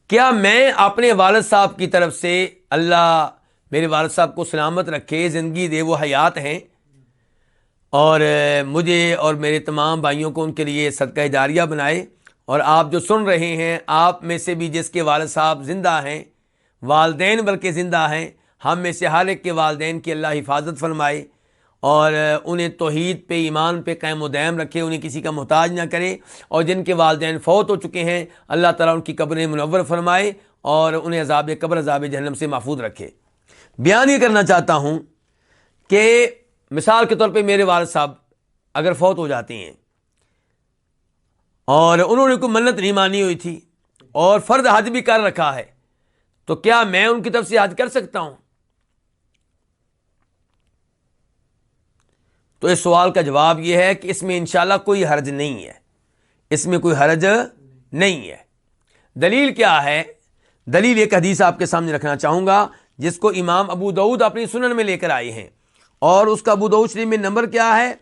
S1: کیا میں اپنے والد صاحب کی طرف سے، اللہ میرے والد صاحب کو سلامت رکھے، زندگی دے، وہ حیات ہیں، اور مجھے اور میرے تمام بھائیوں کو ان کے لیے صدقہ جاریہ بنائے، اور آپ جو سن رہے ہیں آپ میں سے بھی جس کے والد صاحب زندہ ہیں، والدین بلکہ زندہ ہیں، ہم میں سے ہر ایک کے والدین کی اللہ حفاظت فرمائے اور انہیں توحید پہ، ایمان پہ قائم و دائم رکھے، انہیں کسی کا محتاج نہ کرے، اور جن کے والدین فوت ہو چکے ہیں اللہ تعالیٰ ان کی قبریں منور فرمائے اور انہیں عذاب قبر، عذاب جہنم سے محفوظ رکھے۔ بیان یہ کرنا چاہتا ہوں کہ مثال کے طور پہ میرے والد صاحب اگر فوت ہو جاتے ہیں اور انہوں نے کوئی منت نہیں مانی ہوئی تھی اور فرض حج بھی کر رکھا ہے، تو کیا میں ان کی طرف سے حج کر سکتا ہوں؟ تو اس سوال کا جواب یہ ہے کہ اس میں انشاءاللہ کوئی حرج نہیں ہے، اس میں کوئی حرج نہیں ہے۔ دلیل کیا ہے؟ دلیل ایک حدیث آپ کے سامنے رکھنا چاہوں گا جس کو امام ابو داؤد اپنی سنن میں لے کر آئے ہیں، اور اس کا ابو داؤد شریف میں نمبر کیا ہے؟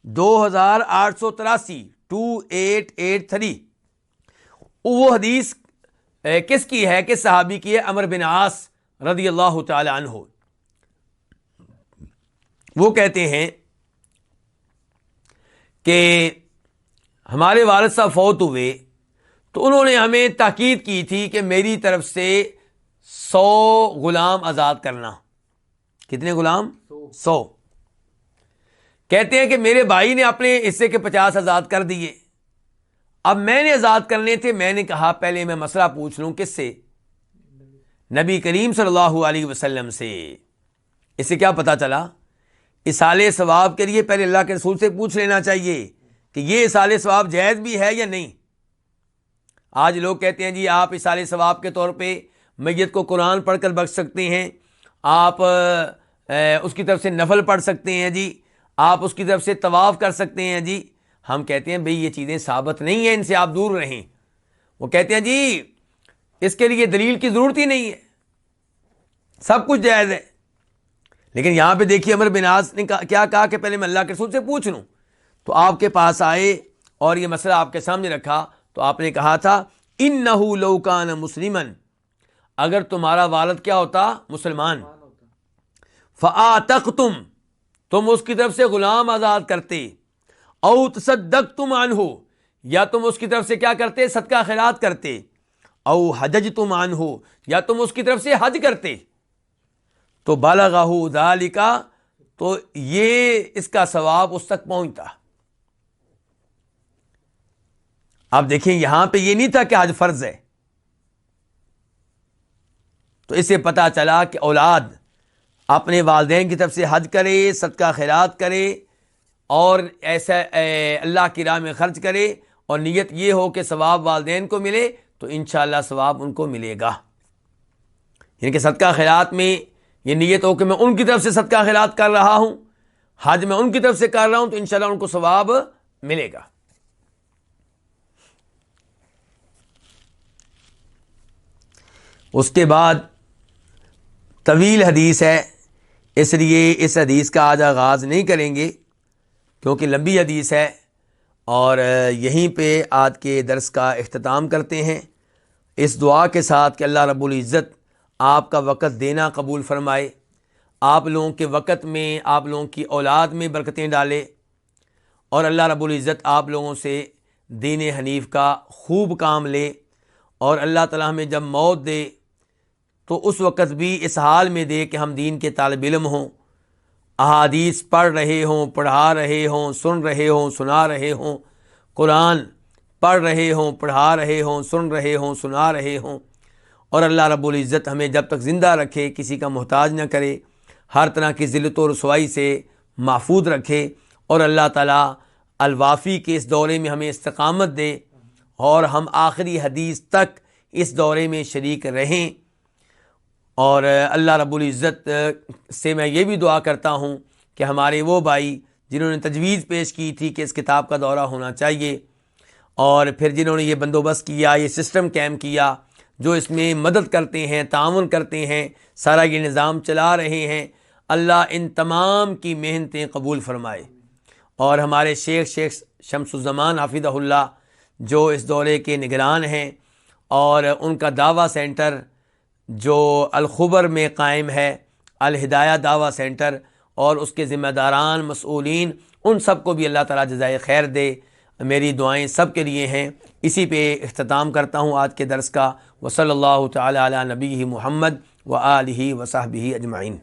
S1: 2883، 2883۔ وہ حدیث کس کی ہے؟ کس صحابی کی ہے؟ عمرو بن عاص رضی اللہ تعالی عنہ۔ وہ کہتے ہیں کہ ہمارے والد صاحب فوت ہوئے تو انہوں نے ہمیں تاکید کی تھی کہ میری طرف سے 100 غلام آزاد کرنا۔ کتنے غلام؟ 100۔ کہتے ہیں کہ میرے بھائی نے اپنے حصے کے 50 آزاد کر دیے، اب میں نے آزاد کرنے تھے، میں نے کہا پہلے میں مسئلہ پوچھ لوں، کس سے؟ نبی کریم صلی اللہ علیہ وسلم سے۔ اس سے کیا پتا چلا؟ اصال ثواب کے لیے پہلے اللہ کے رسول سے پوچھ لینا چاہیے کہ یہ اصال ثواب جائز بھی ہے یا نہیں۔ آج لوگ کہتے ہیں جی آپ اصال ثواب کے طور پہ میت کو قرآن پڑھ کر بخش سکتے ہیں، آپ اس کی طرف سے نفل پڑھ سکتے ہیں، جی آپ اس کی طرف سے طواف کر سکتے ہیں۔ جی ہم کہتے ہیں بھئی یہ چیزیں ثابت نہیں ہیں، ان سے آپ دور رہیں۔ وہ کہتے ہیں جی اس کے لیے دلیل کی ضرورت ہی نہیں ہے، سب کچھ جائز ہے۔ لیکن یہاں پہ دیکھیے عمرو بن عاص نے کیا کہا کہ پہلے میں اللہ کے رسول سے پوچھ لوں، تو آپ کے پاس آئے اور یہ مسئلہ آپ کے سامنے رکھا، تو آپ نے کہا تھا اِنَّهُ لَوْ كَانَ مُسْلِمًا، اگر تمہارا والد کیا ہوتا؟ مسلمان، فَآتَقْتُمْ، تم اس کی طرف سے غلام آزاد کرتے، او تصدقتم عنہ، یا تم اس کی طرف سے کیا کرتے؟ صدقہ خیرات کرتے، او حججتم عنہ، یا تم اس کی طرف سے حج کرتے، تو بلغہ ذالک، تو یہ اس کا ثواب اس تک پہنچتا۔ آپ دیکھیں یہاں پہ یہ نہیں تھا کہ حج فرض ہے، تو اس سے پتا چلا کہ اولاد اپنے والدین کی طرف سے حج کرے، صدقہ خیرات کرے اور ایسا اللہ کی راہ میں خرچ کرے، اور نیت یہ ہو کہ ثواب والدین کو ملے، تو انشاءاللہ ثواب ان کو ملے گا۔ یعنی کہ صدقہ خیرات میں یہ نیت ہو کہ میں ان کی طرف سے صدقہ خیرات کر رہا ہوں، حج میں ان کی طرف سے کر رہا ہوں، تو انشاءاللہ ان کو ثواب ملے گا۔ اس کے بعد طویل حدیث ہے، اس لیے اس حدیث کا آج آغاز نہیں کریں گے کیونکہ لمبی حدیث ہے، اور یہیں پہ آج کے درس کا اختتام کرتے ہیں اس دعا کے ساتھ کہ اللہ رب العزت آپ کا وقت دینا قبول فرمائے، آپ لوگوں کے وقت میں، آپ لوگوں کی اولاد میں برکتیں ڈالے، اور اللہ رب العزت آپ لوگوں سے دین حنیف کا خوب کام لے، اور اللہ تعالیٰ ہمیں جب موت دے تو اس وقت بھی اس حال میں دے کہ ہم دین کے طالب علم ہوں، احادیث پڑھ رہے ہوں، پڑھا رہے ہوں، سن رہے ہوں، سنا رہے ہوں، قرآن پڑھ رہے ہوں، پڑھا رہے ہوں، سن رہے ہوں، سنا رہے ہوں، اور اللہ رب العزت ہمیں جب تک زندہ رکھے کسی کا محتاج نہ کرے، ہر طرح کی ذلت و رسوائی سے محفوظ رکھے، اور اللہ تعالیٰ الوافی کے اس دورے میں ہمیں استقامت دے اور ہم آخری حدیث تک اس دورے میں شریک رہیں۔ اور اللہ رب العزت سے میں یہ بھی دعا کرتا ہوں کہ ہمارے وہ بھائی جنہوں نے تجویز پیش کی تھی کہ اس کتاب کا دورہ ہونا چاہیے، اور پھر جنہوں نے یہ بندوبست کیا، یہ سسٹم قائم کیا، جو اس میں مدد کرتے ہیں، تعاون کرتے ہیں، سارا یہ نظام چلا رہے ہیں، اللہ ان تمام کی محنتیں قبول فرمائے۔ اور ہمارے شیخ شمس الزمان حفظہ اللہ جو اس دورے کے نگران ہیں، اور ان کا دعویٰ سینٹر جو الخبر میں قائم ہے، الہدایہ دعویٰ سینٹر، اور اس کے ذمہ داران، مسئولین، ان سب کو بھی اللہ تعالیٰ جزائے خیر دے۔ میری دعائیں سب کے لیے ہیں۔ اسی پہ اختتام کرتا ہوں آج کے درس کا۔ وصلی اللہ تعالی علی نبیہ محمد وآلہ وصحبہ اجمعین۔